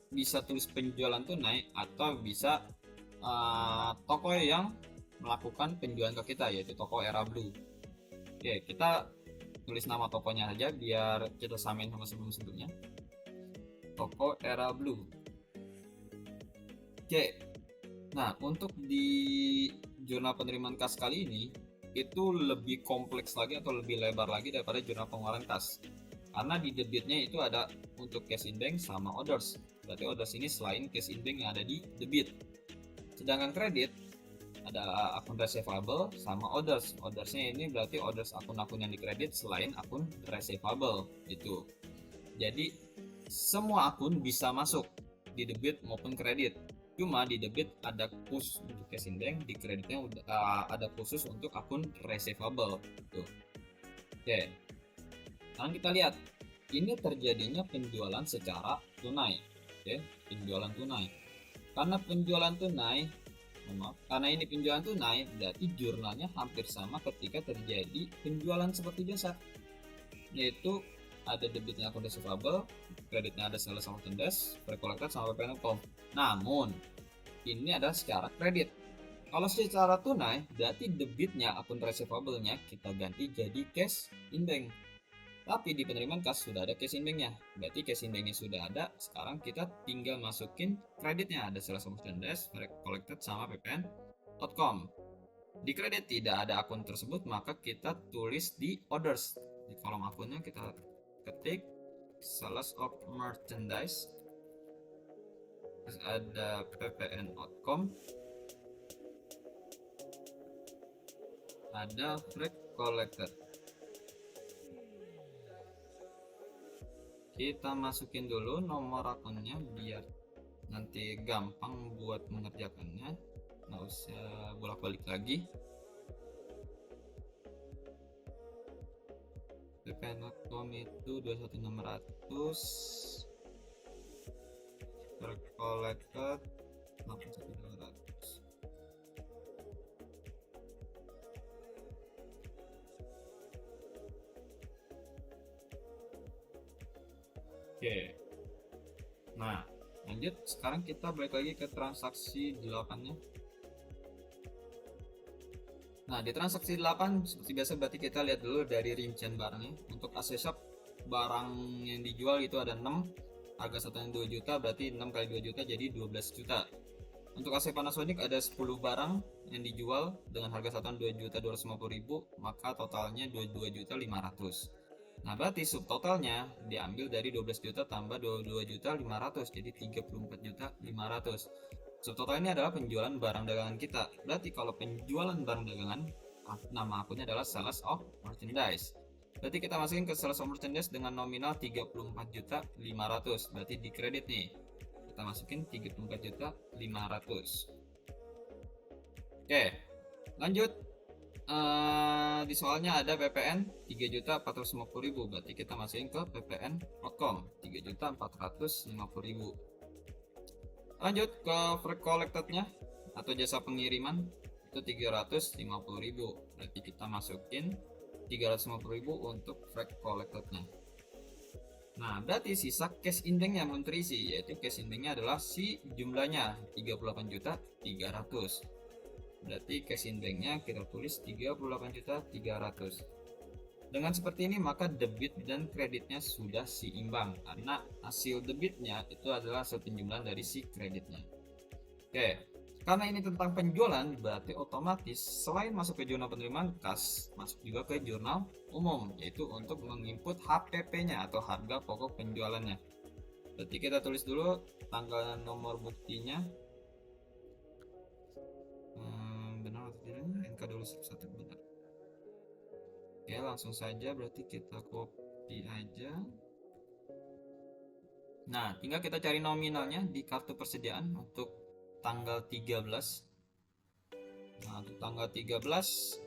bisa tulis penjualan tunai atau bisa toko yang melakukan penjualan ke kita, yaitu toko Era Blue. Oke, kita tulis nama tokonya aja biar kita samain sama sebelum-sebelumnya. Toko Era Blue. Oke. Nah, untuk di jurnal penerimaan kas kali ini itu lebih kompleks lagi atau lebih lebar lagi daripada jurnal pengeluaran kas. Karena di debitnya itu ada untuk cash in bank sama orders. Berarti orders ini selain cash in bank yang ada di debit. Sedangkan kredit ada akun receivable sama orders. Ordersnya ini berarti orders akun-akun yang dikredit selain akun receivable gitu. Jadi semua akun bisa masuk di debit maupun kredit. Cuma di debit ada khusus untuk cash in bank, di kreditnya ada khusus untuk akun receivable. Tuh. Oke. Sekarang kita lihat ini terjadinya penjualan secara tunai. Oke, penjualan tunai. Karena penjualan tunai, karena ini penjualan tunai, berarti jurnalnya hampir sama ketika terjadi penjualan seperti biasa, yaitu ada debitnya akun receivable, kreditnya ada sales sama merchandise, pre-collected sama ppn auto. Namun ini adalah secara kredit. Kalau secara tunai, berarti debitnya akun receivable-nya kita ganti jadi cash in bank. Tapi di penerimaan kas sudah ada cash in bank-nya. Berarti cash in bank-nya sudah ada. Sekarang kita tinggal masukin kreditnya. Ada sales merchandise, collected sama ppn.com. Di kredit tidak ada akun tersebut, maka kita tulis di orders. Di kolom akunnya kita ketik sales of merchandise. Terus ada ppn.com. Ada freight collected. Kita masukin dulu nomor akunnya biar nanti gampang buat mengerjakannya. nggak usah bolak-balik lagi. ppn.com itu 21600, collected 81200. Oke, nah lanjut, sekarang kita balik lagi ke transaksi 8 nya. Nah, di transaksi 8 seperti biasa berarti kita lihat dulu dari rincian barangnya. Untuk AC shop barang yang dijual itu ada 6, harga satunya 2 juta, berarti 6 kali 2 juta jadi 12 juta. Untuk AC Panasonic ada 10 barang yang dijual dengan harga satuan 2.250.000, maka totalnya 22 juta 500. Nah, berarti subtotalnya diambil dari 12 juta tambah 22 juta 500, jadi 34 juta 500. Subtotal ini adalah penjualan barang dagangan kita. Berarti kalau penjualan barang dagangan, nama akunnya adalah sales of merchandise. Berarti kita masukin ke sales of merchandise dengan nominal 34 juta 500. Berarti di kredit nih. Kita masukin 34 juta 500. Oke, lanjut. Di soalnya ada PPN 3.450.000. Berarti kita masukin ke ppn.com 3.450.000. Lanjut ke freight collected-nya atau jasa pengiriman itu 350.000. Berarti kita masukin 350.000 untuk freight collected-nya. Nah, berarti sisa cash in-bank yang belum terisi, yaitu cash in-bank-nya adalah si jumlahnya 38.300. Berarti cash in-bank-nya kita tulis 38.300. Dengan seperti ini maka debit dan kreditnya sudah seimbang karena hasil debitnya itu adalah hasil penjumlahan dari si kreditnya. Oke, karena ini tentang penjualan berarti otomatis selain masuk ke jurnal penerimaan kas, masuk juga ke jurnal umum, yaitu untuk menginput HPP-nya atau harga pokok penjualannya. Berarti kita tulis dulu tanggal dan nomor buktinya. Benar atau tidaknya? NK dulu satu benar. Oke, langsung saja berarti kita copy aja. Nah, tinggal kita cari nominalnya di kartu persediaan untuk tanggal 13. Nah, untuk tanggal 13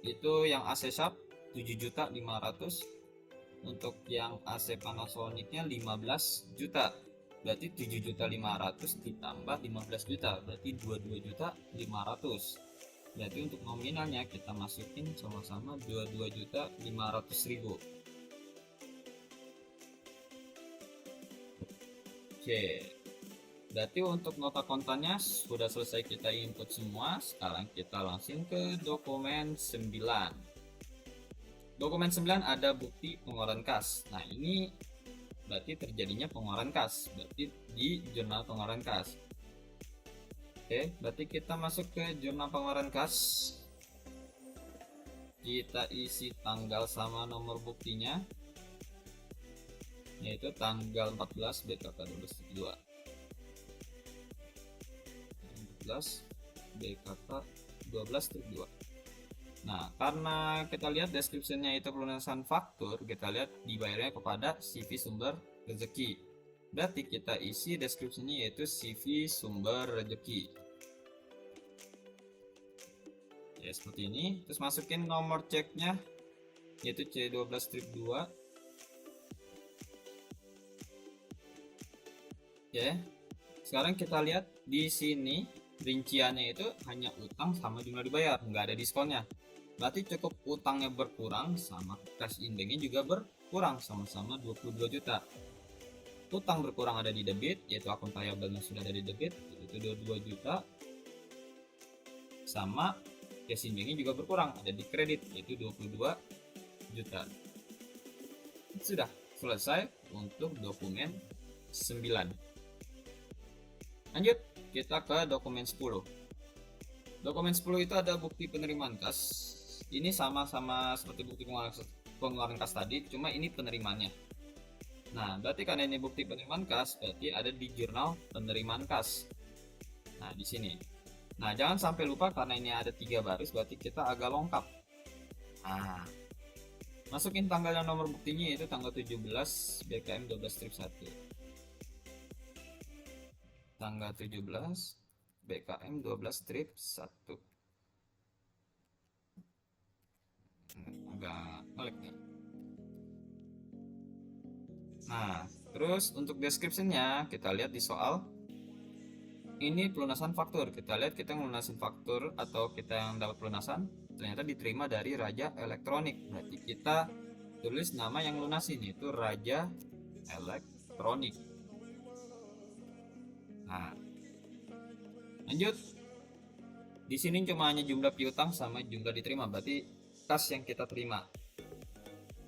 itu yang AC Shop 7.500.000. Untuk yang AC Panasonicnya 15 juta. Berarti 7.500.000 ditambah 15 juta, berarti 22.500.000. Berarti untuk nominalnya kita masukin sama-sama 22.500.000. Oke, berarti untuk nota kontannya sudah selesai kita input semua. Sekarang kita langsung ke dokumen 9. Dokumen 9 ada bukti pengeluaran kas. Nah, ini berarti terjadinya pengeluaran kas, berarti di jurnal pengeluaran kas. Oke, berarti kita masuk ke jurnal pengeluaran kas. Kita isi tanggal sama nomor buktinya, yaitu tanggal 14 BKK 12.2. 14 BKK 12.2. Nah, karena kita lihat deskripsinya itu pelunasan faktur, kita lihat dibayarnya kepada CV sumber rezeki. Berarti kita isi deskripsinya yaitu CV sumber rezeki. Ya, seperti ini. Terus masukin nomor ceknya yaitu C12 strip 2. Oke. Sekarang kita lihat di sini rinciannya itu hanya utang sama jumlah dibayar, nggak ada diskonnya. Berarti cukup utangnya berkurang sama cash in-banknya juga berkurang, sama-sama 22 juta. Utang berkurang ada di debit, yaitu akun payable-nya sudah ada di debit, itu 22 juta. Sama cash in-banknya juga berkurang, ada di kredit, yaitu 22 juta. Sudah selesai untuk dokumen 9. Lanjut, kita ke dokumen 10. Dokumen 10 itu ada bukti penerimaan kas. Ini sama-sama seperti bukti pengeluaran kas tadi, cuma ini penerimaannya. Nah, berarti karena ini bukti penerimaan kas, berarti ada di jurnal penerimaan kas. Nah, di sini. Nah, jangan sampai lupa karena ini ada 3 baris, berarti kita agak lengkap. Nah, masukin tanggal dan nomor buktinya yaitu tanggal 17 BKM 12 strip 1. Tanggal 17 BKM 12 strip 1. Agak ngelag nih. Nah, terus untuk description-nya kita lihat di soal ini pelunasan faktur. Kita lihat kita ngelunasin faktur atau kita yang dapat pelunasan ternyata diterima dari Raja Elektronik. Berarti kita tulis nama yang lunasin yaitu Raja Elektronik. Nah, lanjut. Di sini cuma hanya jumlah piutang sama jumlah diterima, berarti kas yang kita terima.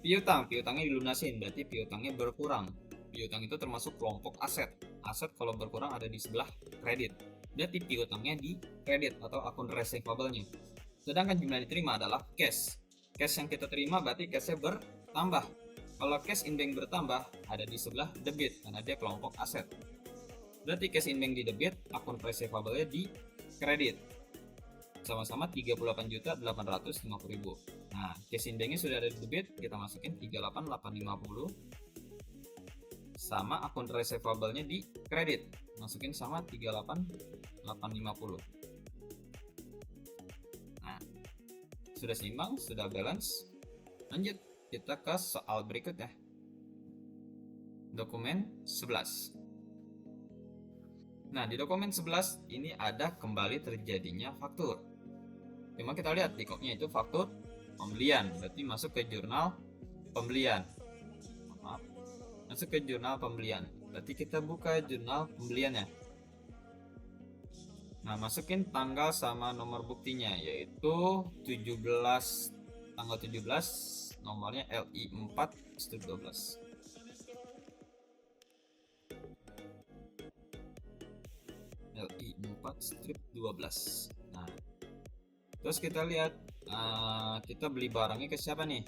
Piutangnya dilunasin, berarti piutangnya berkurang. Piutang itu termasuk kelompok aset. Aset kalau berkurang ada di sebelah kredit. Berarti piutangnya di kredit atau akun receivable-nya. Sedangkan jumlah diterima adalah cash. Cash yang kita terima berarti cashnya bertambah. Kalau cash in bank bertambah ada di sebelah debit karena dia kelompok aset. Berarti cash in bank di debit, akun receivable-nya di kredit. Sama-sama 38.850.000. Nah, cash in banknya sudah ada di debit, kita masukin 38.850 sama akun receivable-nya di kredit, masukin sama 38.850. Nah, sudah seimbang, sudah balance. Lanjut, kita ke soal berikutnya. Dokumen 11. Nah, di dokumen 11 ini ada kembali terjadinya faktur. Cuma kita lihat di kopnya itu faktur pembelian, berarti masuk ke jurnal pembelian. Maaf, masuk ke jurnal pembelian. Berarti kita buka jurnal pembeliannya. Nah, masukin tanggal sama nomor buktinya yaitu 17 tanggal 17, nomornya LI 4 strip 12. LI 4 strip 12. Nah, terus kita lihat kita beli barangnya ke siapa nih?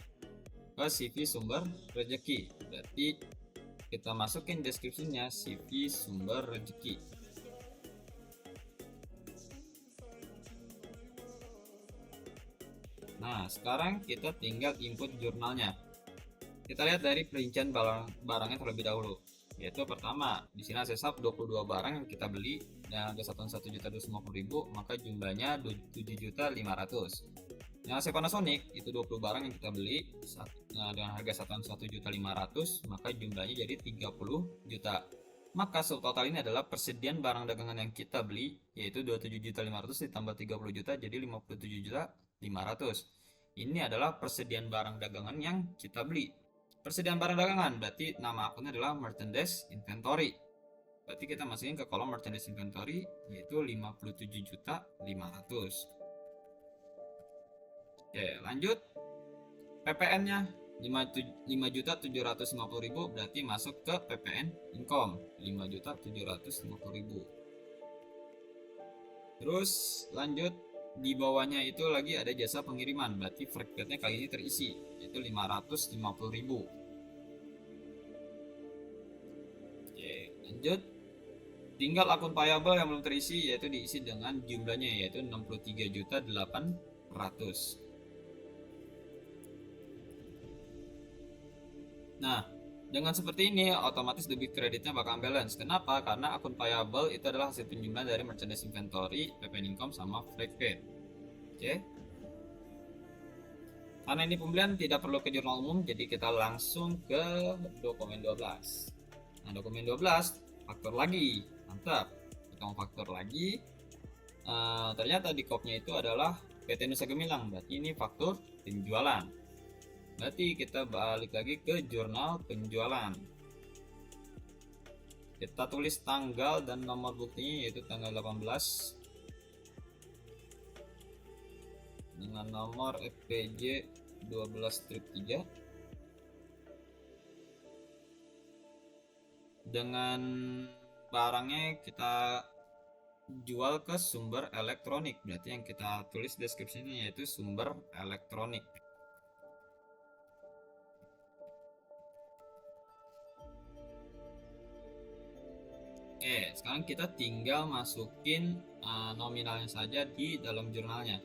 Ke CV Sumber Rezeki. Berarti kita masukin deskripsinya CV Sumber Rezeki. Nah, sekarang kita tinggal input jurnalnya. Kita lihat dari perincian barangnya terlebih dahulu. Yaitu pertama, di sini sesap 22 barang yang kita beli dan harga satuan 1.250.000, maka jumlahnya 7.500.000. Yang AC Panasonic itu 20 barang yang kita beli dengan harga satuan 1.500.000, maka jumlahnya jadi 30 juta. Maka subtotal ini adalah persediaan barang dagangan yang kita beli yaitu 27.500.000 ditambah 30 juta jadi 57.500.000. Ini adalah persediaan barang dagangan yang kita beli. Persediaan barang dagangan berarti nama akunnya adalah merchandise inventory. Berarti kita masukin ke kolom merchandise inventory yaitu 57.500.000. Oke, lanjut. PPN-nya 5.750.000 berarti masuk ke PPN income 5.750.000. Terus lanjut di bawahnya itu lagi ada jasa pengiriman, berarti freight-nya kali ini terisi yaitu 550.000. Oke, lanjut. Tinggal akun payable yang belum terisi yaitu diisi dengan jumlahnya yaitu 63.800. Nah, dengan seperti ini otomatis debit kreditnya bakal balance. Kenapa? Karena akun payable itu adalah hasil penjumlahan dari merchandise inventory, PPN income sama freight paid. Oke. Karena ini pembelian tidak perlu ke jurnal umum, jadi kita langsung ke dokumen 12. Nah, dokumen 12 faktor lagi. Mantap. Kita mau faktor lagi. Ternyata di kopnya itu adalah PT Nusa Gemilang. Berarti ini faktur penjualan. Berarti kita balik lagi ke jurnal penjualan. Kita tulis tanggal dan nomor buktinya yaitu tanggal 18 dengan nomor FPJ 12 strip 3 dengan barangnya kita jual ke Sumber Elektronik. Berarti yang kita tulis deskripsinya yaitu Sumber Elektronik. Oke, sekarang kita tinggal masukin nominalnya saja di dalam jurnalnya.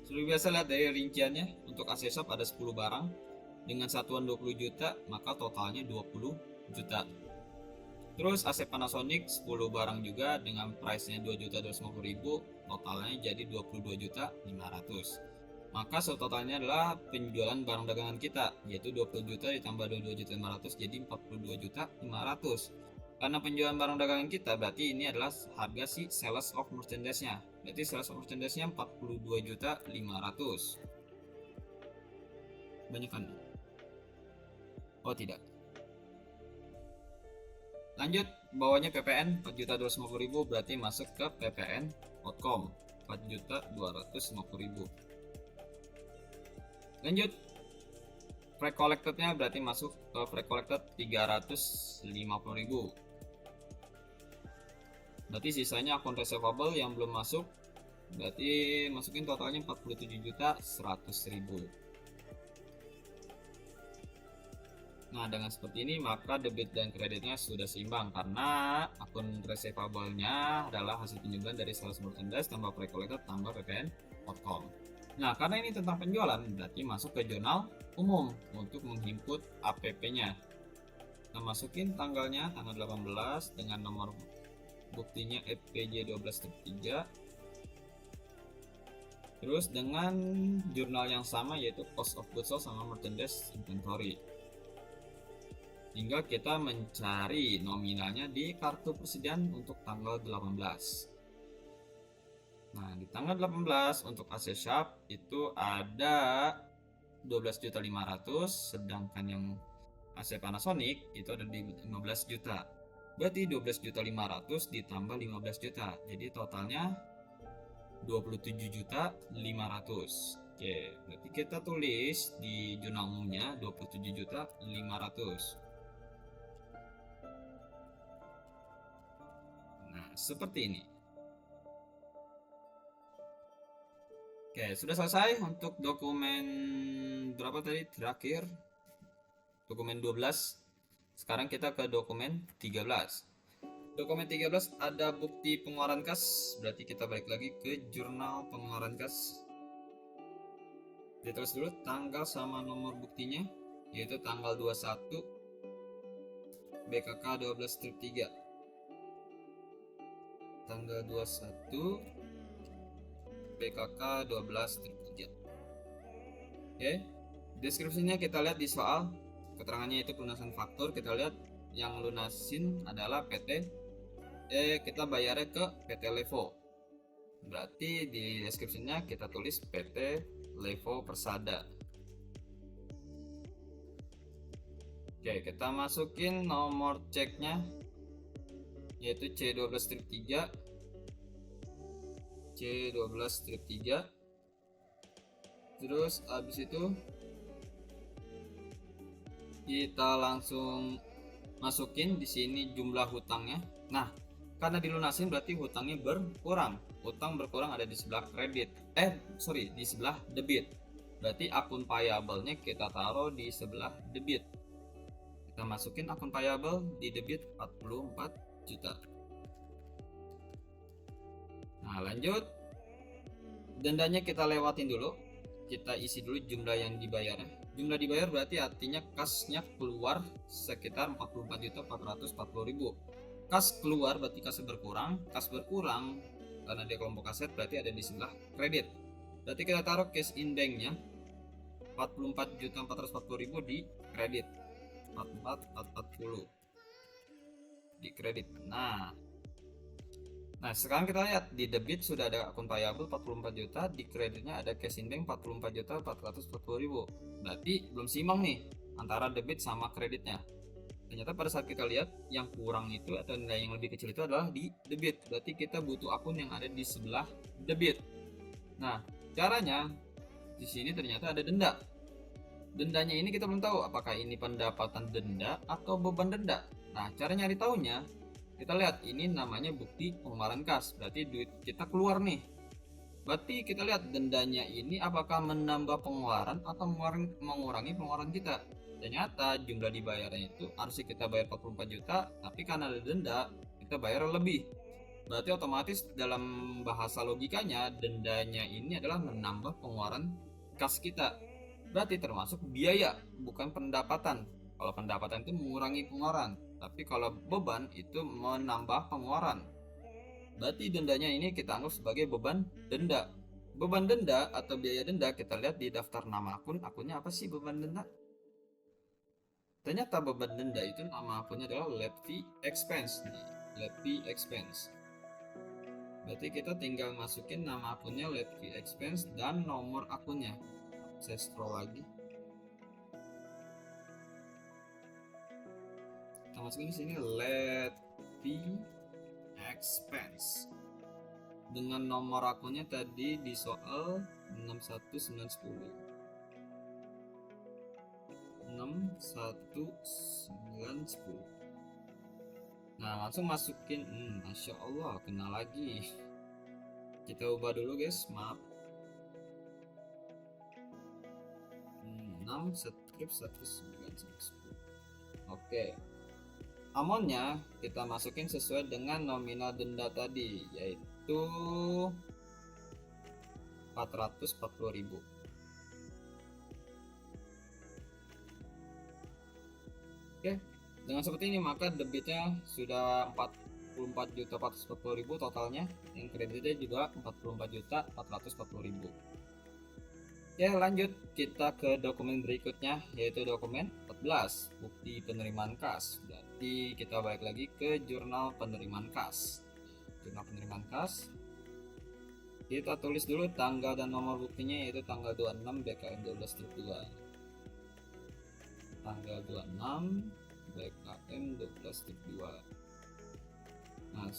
Seperti biasa lihat dari rinciannya, untuk AC shop ada 10 barang dengan satuan 20 juta, maka totalnya 20 juta. Terus AC Panasonic 10 barang juga dengan price-nya 2.250.000, totalnya jadi 22.500. Maka totalnya adalah penjualan barang dagangan kita, yaitu 20 juta ditambah 22.500 jadi 42.500. Karena penjualan barang dagangan kita berarti ini adalah harga si sales of merchandise-nya. Berarti sales of merchandise-nya 42.500. Banyak kan? Oh tidak. Lanjut, bawahnya PPN 4.250.000 berarti masuk ke ppn.com 4.250.000. Lanjut, free collected-nya berarti masuk ke free collected 350.000. Berarti sisanya akun receivable yang belum masuk, berarti masukin totalnya 47.100.000. Nah, dengan seperti ini maka debit dan kreditnya sudah seimbang karena akun receivable-nya adalah hasil penjualan dari sales merchandise tambah free collected tambah ppn.com. Nah, karena ini tentang penjualan berarti masuk ke jurnal umum untuk menginput APP-nya. Nah, masukin tanggalnya tanggal 18 dengan nomor buktinya FPJ 12-3. Terus dengan jurnal yang sama yaitu cost of goods sold sama merchandise inventory. Hingga kita mencari nominalnya di kartu persediaan untuk tanggal 18. Nah, di tanggal 18 untuk AC Shop itu ada 12.500.000, sedangkan yang AC Panasonic itu ada di 15 juta. Berarti 12.500.000 ditambah 15 juta. Jadi totalnya 27.500.000. Oke, berarti kita tulis di jurnal umumnya 27.500.000. Nah, seperti ini. Oke, sudah selesai untuk dokumen berapa tadi terakhir? Dokumen 12. Sekarang kita ke dokumen 13. Dokumen 13 ada bukti pengeluaran kas, berarti kita balik lagi ke jurnal pengeluaran kas. Ditulis dulu tanggal sama nomor buktinya, yaitu tanggal 21 BKK 12-3. Tanggal 21 BKK 12-3. Oke, deskripsinya kita lihat di soal. Keterangannya itu pelunasan faktur. Kita lihat yang lunasin adalah PT. Kita bayarnya ke PT Levo. Berarti di deskripsinya kita tulis PT Levo Persada. Oke, kita masukin nomor ceknya yaitu C12-3. C12-3. Terus habis itu kita langsung masukin di sini jumlah hutangnya. Nah, karena dilunasin berarti hutangnya berkurang. Hutang berkurang ada di sebelah kredit. Di sebelah debit. Berarti akun payable-nya kita taruh di sebelah debit. Kita masukin akun payable di debit 44 juta. Nah, lanjut. Dendanya kita lewatin dulu. Kita isi dulu jumlah yang dibayar. Jumlah dibayar berarti artinya kasnya keluar sekitar 44.440.000. Kas keluar berarti kas berkurang. Kas berkurang karena dia kelompok aset berarti ada di sebelah kredit. Berarti kita taruh cash in bank-nya 44.440.000 di kredit. 44.440 di kredit. Nah, sekarang kita lihat di debit sudah ada akun payable 44 juta, di kreditnya ada cash in bank 44.440.000. Berarti belum seimbang nih antara debit sama kreditnya. Ternyata pada saat kita lihat yang kurang itu atau nilai yang lebih kecil itu adalah di debit. Berarti kita butuh akun yang ada di sebelah debit. Nah, caranya di sini ternyata ada denda. Dendanya ini kita belum tahu apakah ini pendapatan denda atau beban denda. Nah, cara nyari taunya kita lihat ini namanya bukti pengeluaran kas, berarti duit kita keluar nih. Berarti kita lihat dendanya ini apakah menambah pengeluaran atau mengurangi pengeluaran kita. Ternyata jumlah dibayarnya itu harusnya kita bayar 44 juta, tapi karena ada denda kita bayar lebih. Berarti otomatis dalam bahasa logikanya dendanya ini adalah menambah pengeluaran kas kita. Berarti termasuk biaya bukan pendapatan. Kalau pendapatan itu mengurangi pengeluaran, tapi kalau beban itu menambah pengeluaran. Berarti dendanya ini kita anggap sebagai beban denda. Beban denda atau biaya denda kita lihat di daftar nama akun. Akunnya apa sih beban denda? Ternyata beban denda itu nama akunnya adalah late fee expense. Late fee expense. Berarti kita tinggal masukin nama akunnya late fee expense dan nomor akunnya. Saya scroll lagi. Kita masukin di sini late fee expense dengan nomor akunnya tadi di soal 61910 Nah, langsung masukin. Masya Allah, kena lagi. Kita ubah dulu guys, maaf. 6 strip 1910. Oke, amonnya kita masukin sesuai dengan nominal denda tadi, yaitu 440.000. Oke, dengan seperti ini maka debitnya sudah 44.440.000 totalnya, yang kreditnya juga 44.440.000. Oke, lanjut kita ke dokumen berikutnya, yaitu dokumen 14, bukti penerimaan kas. Berarti kita balik lagi ke jurnal penerimaan kas. Jurnal penerimaan kas, kita tulis dulu tanggal dan nomor buktinya, yaitu tanggal 26 BKM 12/2. Tanggal 26 BKM 12/2. Nah,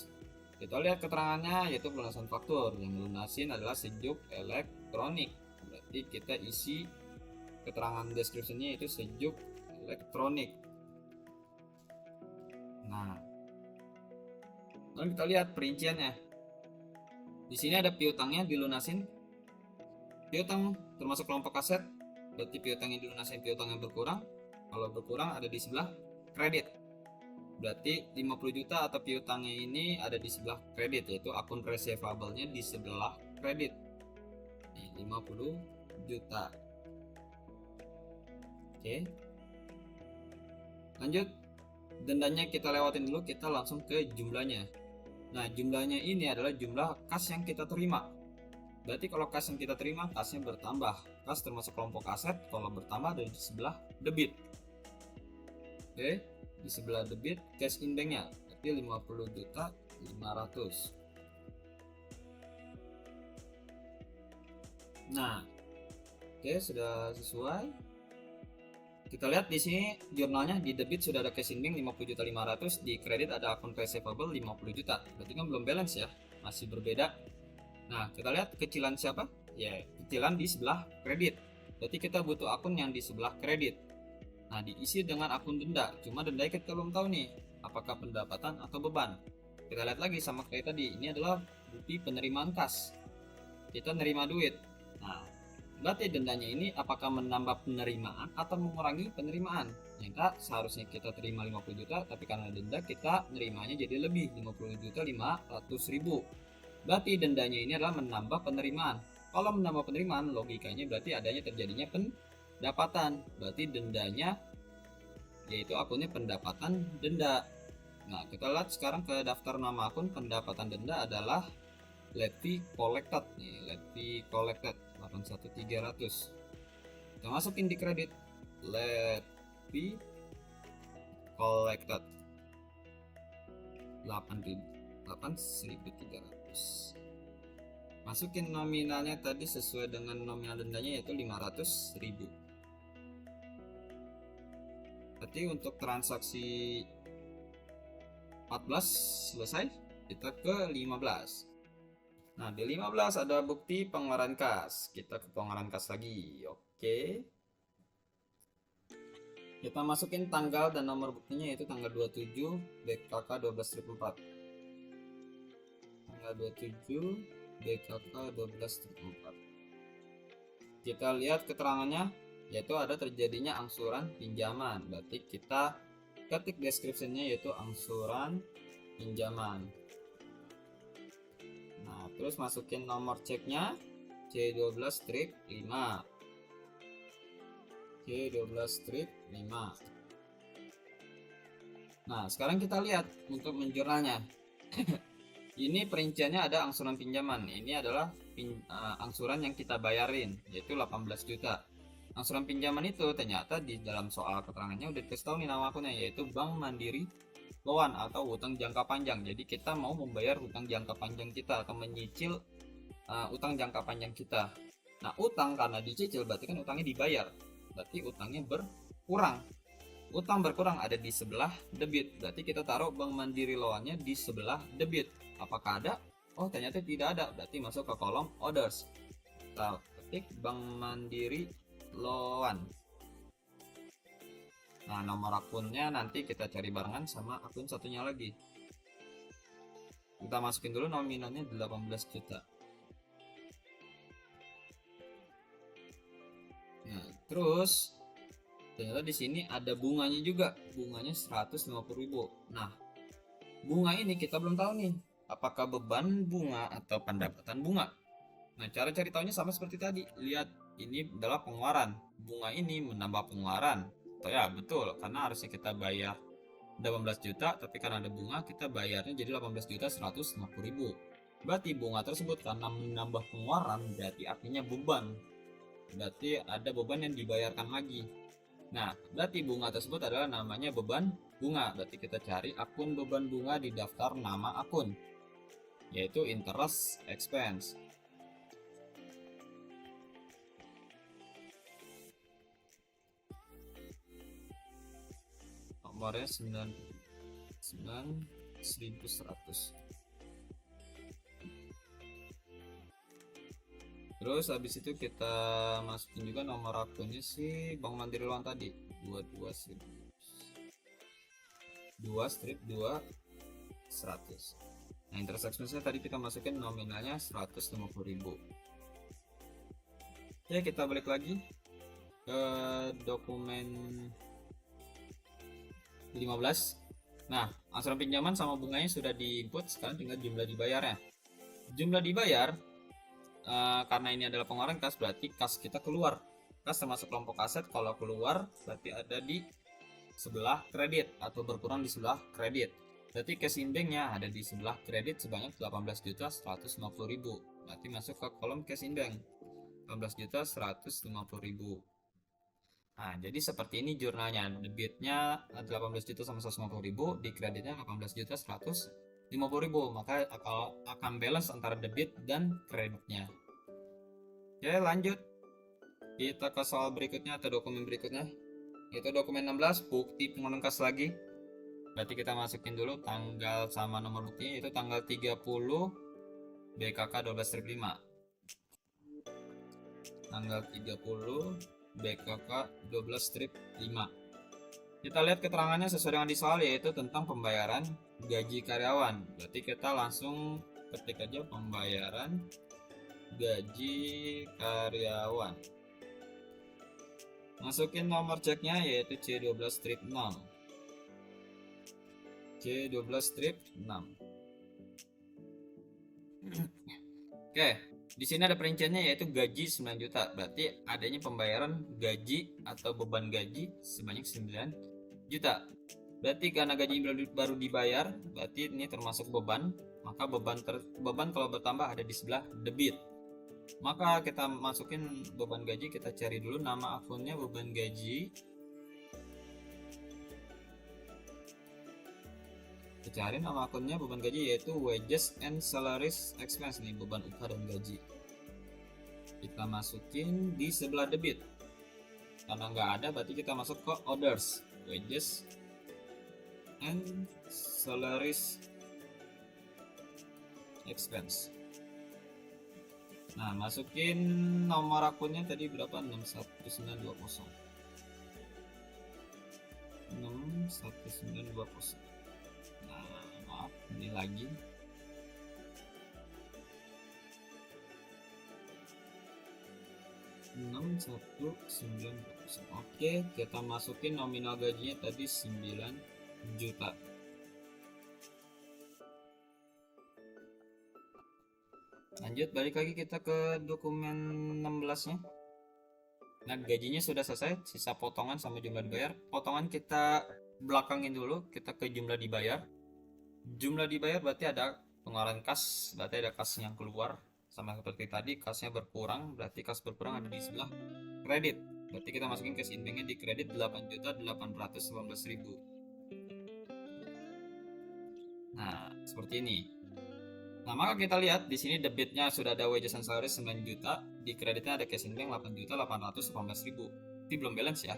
kita lihat keterangannya, yaitu pelunasan faktur. Yang lunasin adalah sejuk elektronik. Berarti kita isi keterangan deskripsinya, yaitu sejuk elektronik. Nah, lalu kita lihat perinciannya. Di sini ada piutangnya dilunasin. Piutang termasuk kelompok aset. Berarti piutang yang dilunasin piutang yang berkurang. Kalau berkurang ada di sebelah kredit. Berarti 50 juta atau piutangnya ini ada di sebelah kredit, yaitu akun receivable-nya di sebelah kredit. 50 juta. Oke. Lanjut. Dendanya kita lewatin dulu, kita langsung ke jumlahnya. Nah, jumlahnya ini adalah jumlah kas yang kita terima. Berarti kalau kas yang kita terima, kasnya bertambah. Kas termasuk kelompok aset, kalau bertambah ada di sebelah debit. Oke, di sebelah debit cash in bank-nya berarti 50.500. Nah, oke, sudah sesuai. Kita lihat di sini jurnalnya, di debit sudah ada cash in bank 50.500, di kredit ada akun receivable 50 juta. Berarti kan belum balance ya, masih berbeda. Nah, kita lihat kecilan siapa? Ya, kecilan di sebelah kredit. Berarti kita butuh akun yang di sebelah kredit. Nah, diisi dengan akun denda. Cuma denda kita belum tahu nih, apakah pendapatan atau beban. Kita lihat lagi sama kayak tadi. Ini adalah bukti penerimaan kas. Kita nerima duit. Nah, berarti dendanya ini apakah menambah penerimaan atau mengurangi penerimaan? Yang seharusnya kita terima 50 juta, tapi karena denda kita nerimanya jadi lebih, 50.500.000. Berarti dendanya ini adalah menambah penerimaan. Kalau menambah penerimaan, logikanya berarti adanya terjadinya pendapatan. Berarti dendanya yaitu akunnya pendapatan denda. Nah, kita lihat sekarang ke daftar nama akun. Pendapatan denda adalah late fee collected nih, late fee collected 81.300. Kita masukin di kredit late fee collected 8.300. Masukin nominalnya tadi sesuai dengan nominal dendanya, yaitu 500.000. Berarti untuk transaksi 14 selesai, kita ke 15. Nah, di 15 ada bukti pengeluaran kas. Kita ke pengeluaran kas lagi. Oke. Kita masukin tanggal dan nomor buktinya, yaitu tanggal 27 BKK 12/4. Tanggal 27 BKK 12/4. Kita lihat keterangannya, yaitu ada terjadinya angsuran pinjaman. Berarti kita ketik deskripsinya, yaitu angsuran pinjaman. Nah, terus masukin nomor ceknya C12/5. C12/5. Nah, sekarang kita lihat untuk menjurnalnya. Ini perinciannya ada angsuran pinjaman. Ini adalah angsuran yang kita bayarin, yaitu 18 juta. Angsuran pinjaman itu ternyata di dalam soal keterangannya udah dikasih tahu nih nama akunnya, yaitu Bank Mandiri Loan atau hutang jangka panjang. Jadi kita mau membayar hutang jangka panjang kita atau menyicil utang jangka panjang kita. Nah, utang karena dicicil berarti kan utangnya dibayar. Berarti utangnya berkurang. Utang berkurang ada di sebelah debit. Berarti kita taruh Bank Mandiri Loannya di sebelah debit. Apakah ada? Oh, ternyata tidak ada. Berarti masuk ke kolom orders. Kita ketik Bank Mandiri Loan. Nah, nomor akunnya nanti kita cari barengan sama akun satunya lagi. Kita masukin dulu nominalnya 18 juta. Nah, terus ternyata di sini ada bunganya juga. Bunganya 150.000. Nah, bunga ini kita belum tahu nih apakah beban bunga atau pendapatan bunga. Nah, cara cari tahunya sama seperti tadi. Lihat, ini adalah pengeluaran. Bunga ini menambah pengeluaran. Oh ya, betul, karena harusnya kita bayar 18 juta, tapi karena ada bunga, kita bayarnya jadi 18 juta 150.000. Berarti bunga tersebut karena menambah pengeluaran, berarti artinya beban. Berarti ada beban yang dibayarkan lagi. Nah, berarti bunga tersebut adalah namanya beban bunga. Berarti kita cari akun beban bunga di daftar nama akun, yaitu interest expense. Nomornya 9.100. Terus habis itu kita masukin juga nomor akunnya si Bank Mandiri Loan tadi, 22 strip 2 100. Nah, interest expense tadi kita masukin nominalnya 150.000. Oke, kita balik lagi ke dokumen 15. Nah, angsuran pinjaman sama bunganya sudah diinput, sekarang tinggal jumlah dibayarnya. Jumlah dibayar karena ini adalah pengeluaran kas, berarti kas kita keluar. Kas termasuk kelompok aset, kalau keluar berarti ada di sebelah kredit atau berkurang di sebelah kredit. Berarti cash in banknya ada di sebelah kredit sebanyak 18.150.000. Berarti masuk ke kolom cash in bank 18.150.000. Nah, jadi seperti ini jurnalnya. Debitnya 18 juta sama 150.000, di kreditnya 18 juta 150.000. Maka akan balance antara debit dan kreditnya. Oke, lanjut. Kita ke soal berikutnya atau dokumen berikutnya. Itu dokumen 16, bukti pengeluaran kas lagi. Berarti kita masukin dulu tanggal sama nomor buktinya, itu tanggal 30 BKK 12/5. Tanggal 30 BKK 12/5. Kita lihat keterangannya sesuai dengan di soal, yaitu tentang pembayaran gaji karyawan. Berarti kita langsung ketik aja pembayaran gaji karyawan. Masukin nomor ceknya yaitu C12/6. C12/6. Oke, di sini ada perinciannya yaitu gaji 9 juta. Berarti adanya pembayaran gaji atau beban gaji sebanyak 9 juta. Berarti karena gaji baru dibayar, berarti ini termasuk beban. Maka beban kalau bertambah ada di sebelah debit. Maka kita masukin beban gaji, kita cari dulu nama akunnya beban gaji. Kita cari nama akunnya beban gaji yaitu wages and salaries expense, nih beban upah dan gaji. Kita masukin di sebelah debit. Karena nggak ada berarti kita masuk ke orders, wages and salaries expense. Nah, masukin nomor akunnya tadi berapa? 61920. 61920. Nah, maaf, ini lagi. Oke, kita masukin nominal gajinya tadi 9 juta. Lanjut, balik lagi kita ke dokumen 16 nya. Nah, gajinya sudah selesai, sisa potongan sama jumlah dibayar. Potongan kita belakangin dulu, kita ke jumlah dibayar. Jumlah dibayar berarti ada pengeluaran kas, berarti ada kas yang keluar. Sama seperti tadi, kasnya berkurang, berarti kas berkurang ada di sebelah kredit. Berarti kita masukin cash in-banknya di kredit 8.818.000. Nah, seperti ini. Nah, maka kita lihat di sini debitnya sudah ada wages and salary 9 juta, di kreditnya ada cash in bank 8.818.000. Ini belum balance ya.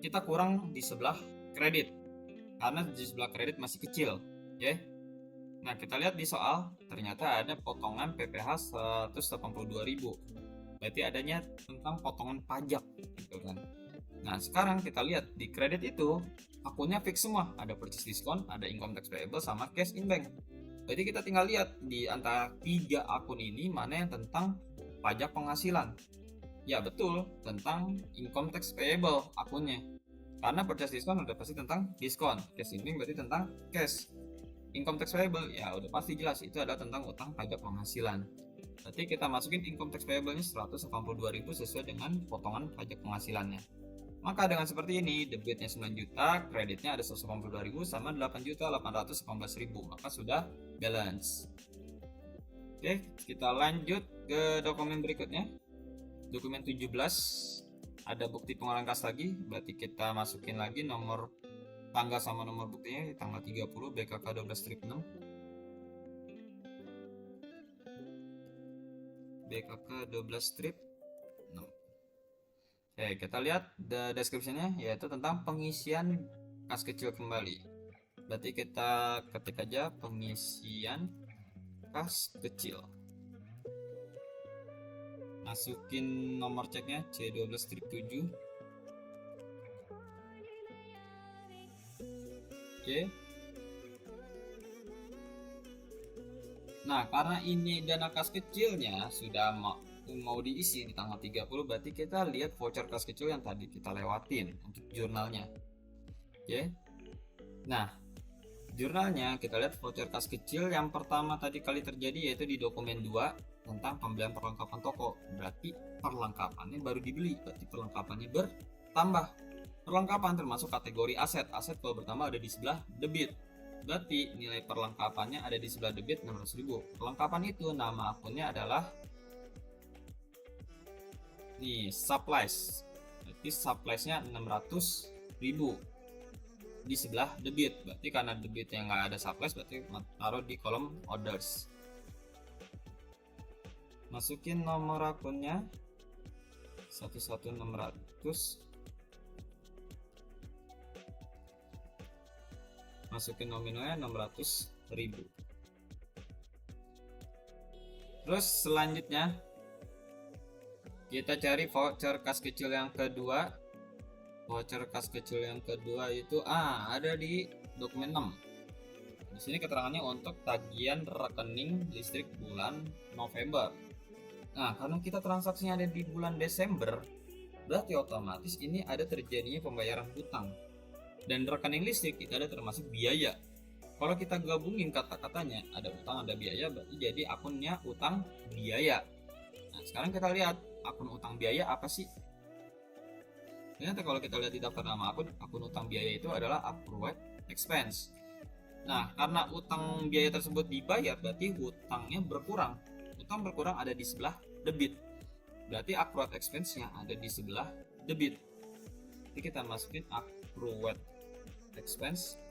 Kita kurang di sebelah kredit karena di sebelah kredit masih kecil, ya. Nah, kita lihat di soal ternyata ada potongan PPh 182.000. Berarti adanya tentang potongan pajak gitu kan. Nah, sekarang kita lihat di kredit itu akunnya fix semua, ada purchase discount, ada income tax payable sama cash in bank. Jadi kita tinggal lihat di antara 3 akun ini mana yang tentang pajak penghasilan. Ya betul, tentang income tax payable akunnya. Karena purchase discount udah pasti tentang diskon, cash in bank berarti tentang cash. Income tax payable ya udah pasti jelas itu adalah tentang utang pajak penghasilan. Berarti kita masukin income tax payable-nya 182.000 sesuai dengan potongan pajak penghasilannya. Maka dengan seperti ini, debitnya 9 juta, kreditnya ada 182.000 sama 8.818.000, maka sudah balance. Oke, kita lanjut ke dokumen berikutnya. Dokumen 17, ada bukti pengeluaran kas lagi, berarti kita masukin lagi nomor tanggal sama nomor buktinya, tanggal 30 BKK 12 strip 6. BKK 12 strip 6. Oke, kita lihat deskripsinya yaitu tentang pengisian kas kecil kembali. Berarti kita ketik aja pengisian kas kecil. Masukin nomor ceknya C12 strip 7. Oke. Nah, karena ini dana kas kecilnya sudah mau diisi di tanggal 30, berarti kita lihat voucher kas kecil yang tadi kita lewatin untuk jurnalnya. Oke. Nah, jurnalnya kita lihat voucher kas kecil yang pertama tadi kali terjadi yaitu di dokumen 2 tentang pembelian perlengkapan toko. Berarti perlengkapannya baru dibeli, berarti perlengkapannya bertambah. Perlengkapan termasuk kategori aset. Aset kalau bertambah ada di sebelah debit. Berarti nilai perlengkapannya ada di sebelah debit 600.000. Perlengkapan itu nama akunnya adalah nih supplies, berarti suppliesnya 600.000 di sebelah debit. Berarti karena debit yang nggak ada supplies, berarti taruh di kolom orders. Masukin nomor akunnya 11600, masukin nominalnya 600.000. Terus selanjutnya kita cari voucher kas kecil yang kedua. Voucher kas kecil yang kedua itu ada di dokumen 6. Di sini keterangannya untuk tagihan rekening listrik bulan November. Nah, karena kita transaksinya ada di bulan Desember, berarti otomatis ini ada terjadinya pembayaran hutang. Dan rekening listrik itu ada termasuk biaya. Kalau kita gabungin kata-katanya, ada utang ada biaya, berarti jadi akunnya utang biaya. Nah, sekarang kita lihat akun utang biaya apa sih? Ternyata kalau kita lihat di daftar nama akun utang biaya itu adalah accrued expense. Nah, karena utang biaya tersebut dibayar, berarti hutangnya berkurang. Utang berkurang ada di sebelah debit. Berarti accrued expense-nya ada di sebelah debit. Jadi kita masukin accrued expense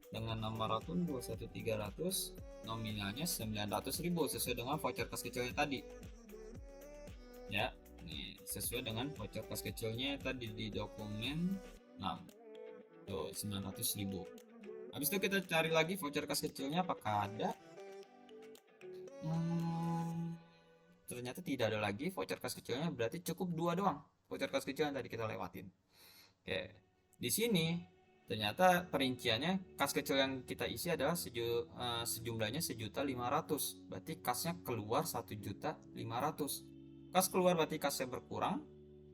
dengan nomor akun 21300, nominalnya 900.000 sesuai dengan voucher kas kecilnya tadi. Ya, nih sesuai dengan voucher kas kecilnya tadi di dokumen 6. Tuh, 900.000. Habis itu kita cari lagi voucher kas kecilnya apakah ada. Ternyata tidak ada lagi voucher kas kecilnya, berarti cukup 2 doang voucher kas kecil yang tadi kita lewatin. Oke. Di sini ternyata perinciannya kas kecil yang kita isi adalah sejumlahnya 1.500.000. Berarti kasnya keluar 1.500.000. Kas keluar berarti kasnya berkurang.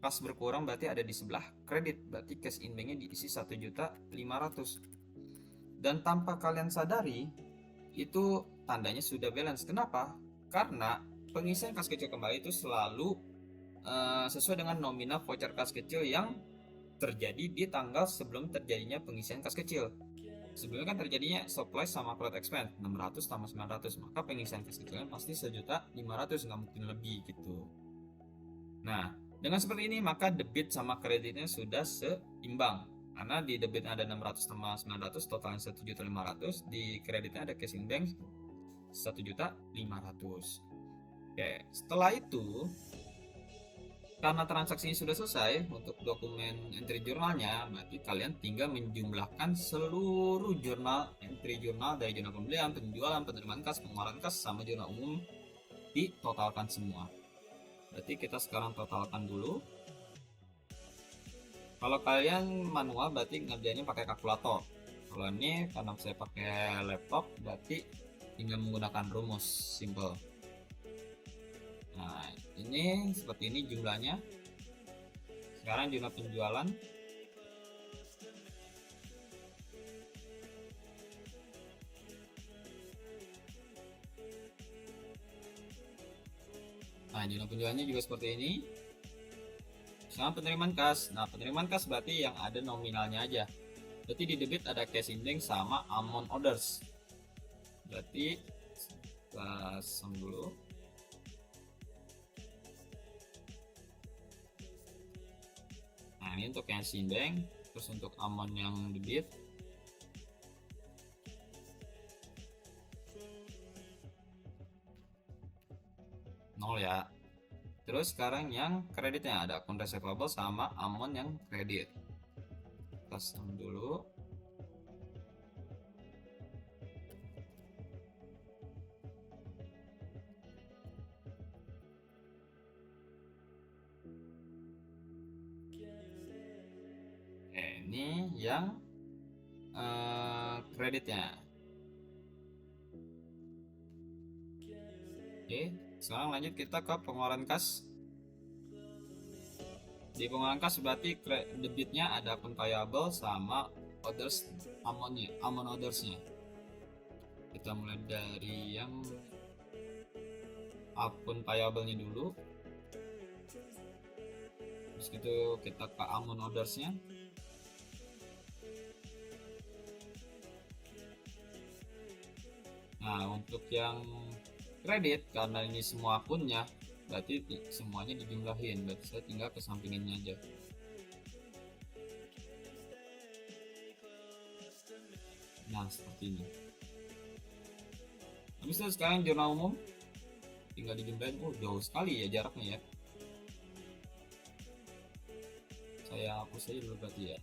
Kas berkurang berarti ada di sebelah kredit. Berarti cash in banknya diisi 1.500.000. Dan tanpa kalian sadari itu tandanya sudah balance. Kenapa? Karena pengisian kas kecil kembali itu selalu sesuai dengan nominal voucher kas kecil yang terjadi di tanggal sebelum terjadinya pengisian kas kecil. Sebelumnya kan terjadinya supply sama plate expense 600 tambah 900, maka pengisian kas kecilnya pasti 1.500.000, nggak mungkin lebih gitu. Nah, dengan seperti ini maka debit sama kreditnya sudah seimbang. Karena di debit ada 600 tambah 900 totalnya 1.500.000, di kreditnya ada cash in bank 1.500.000. Oke, setelah itu karena transaksinya sudah selesai untuk dokumen entry jurnalnya, berarti kalian tinggal menjumlahkan seluruh jurnal entry jurnal dari jurnal pembelian, penjualan, penerimaan kas, pengeluaran kas, sama jurnal umum, ditotalkan semua. Berarti kita sekarang totalkan dulu. Kalau kalian manual berarti ngerjainnya pakai kalkulator. Kalau ini karena saya pakai laptop berarti tinggal menggunakan rumus simple. Nah, ini seperti ini jumlahnya. Sekarang jumlah penjualan. Nah, jumlah penjualannya juga seperti ini. Sama penerimaan kas. Nah, penerimaan kas berarti yang ada nominalnya aja. Berarti di debit ada cash in bank sama amount orders. Berarti kita sum dulu. Nah, ini untuk cash in bank, terus untuk amount yang debit nol ya. Terus sekarang yang kreditnya ada account receivable sama amount yang kredit. Kita sum dulu. Ini yang kreditnya. Oke, sekarang lanjut kita ke pengeluaran kas. Di pengeluaran kas berarti debitnya ada akun payable sama orders, amount ordersnya. Kita mulai dari yang akun payable-nya dulu. Terus itu kita ke amount ordersnya. Nah, untuk yang kredit karena ini semua akunnya berarti semuanya dijumlahin, berarti saya tinggal kesampinginnya aja. Nah, seperti ini. Habis itu sekarang jurnal umum tinggal dijumlahin. Oh, jauh sekali ya jaraknya ya. Saya hapus aja dulu berarti ya.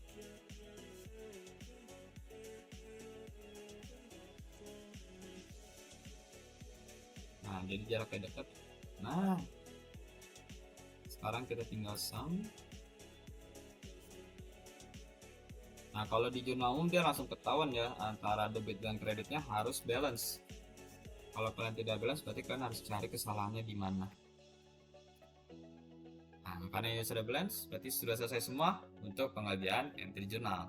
Nah, jadi jaraknya dekat. Nah, sekarang kita tinggal sum. Nah, kalau di jurnal umum dia langsung ketahuan ya, antara debit dan kreditnya harus balance. Kalau kalian tidak balance berarti kalian harus cari kesalahannya di mana. Nah, karena ini sudah balance berarti sudah selesai semua untuk pengerjaan entry jurnal.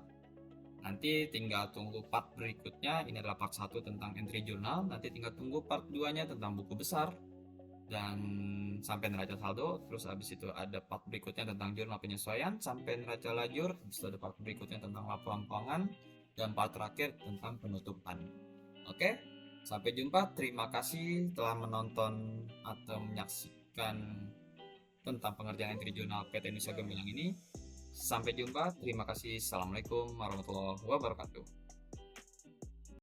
Nanti tinggal tunggu part berikutnya. Ini adalah part 1 tentang entry jurnal. Nanti tinggal tunggu part 2-nya tentang buku besar dan sampai neraca saldo. Terus habis itu ada part berikutnya tentang jurnal penyesuaian sampai neraca lajur. Habis itu ada part berikutnya tentang laporan keuangan dan part terakhir tentang penutupan. Oke, sampai jumpa. Terima kasih telah menonton atau menyaksikan tentang pengerjaan entry jurnal PT Indonesia Gemilang ini. Sampai jumpa, terima kasih. Assalamualaikum warahmatullahi wabarakatuh.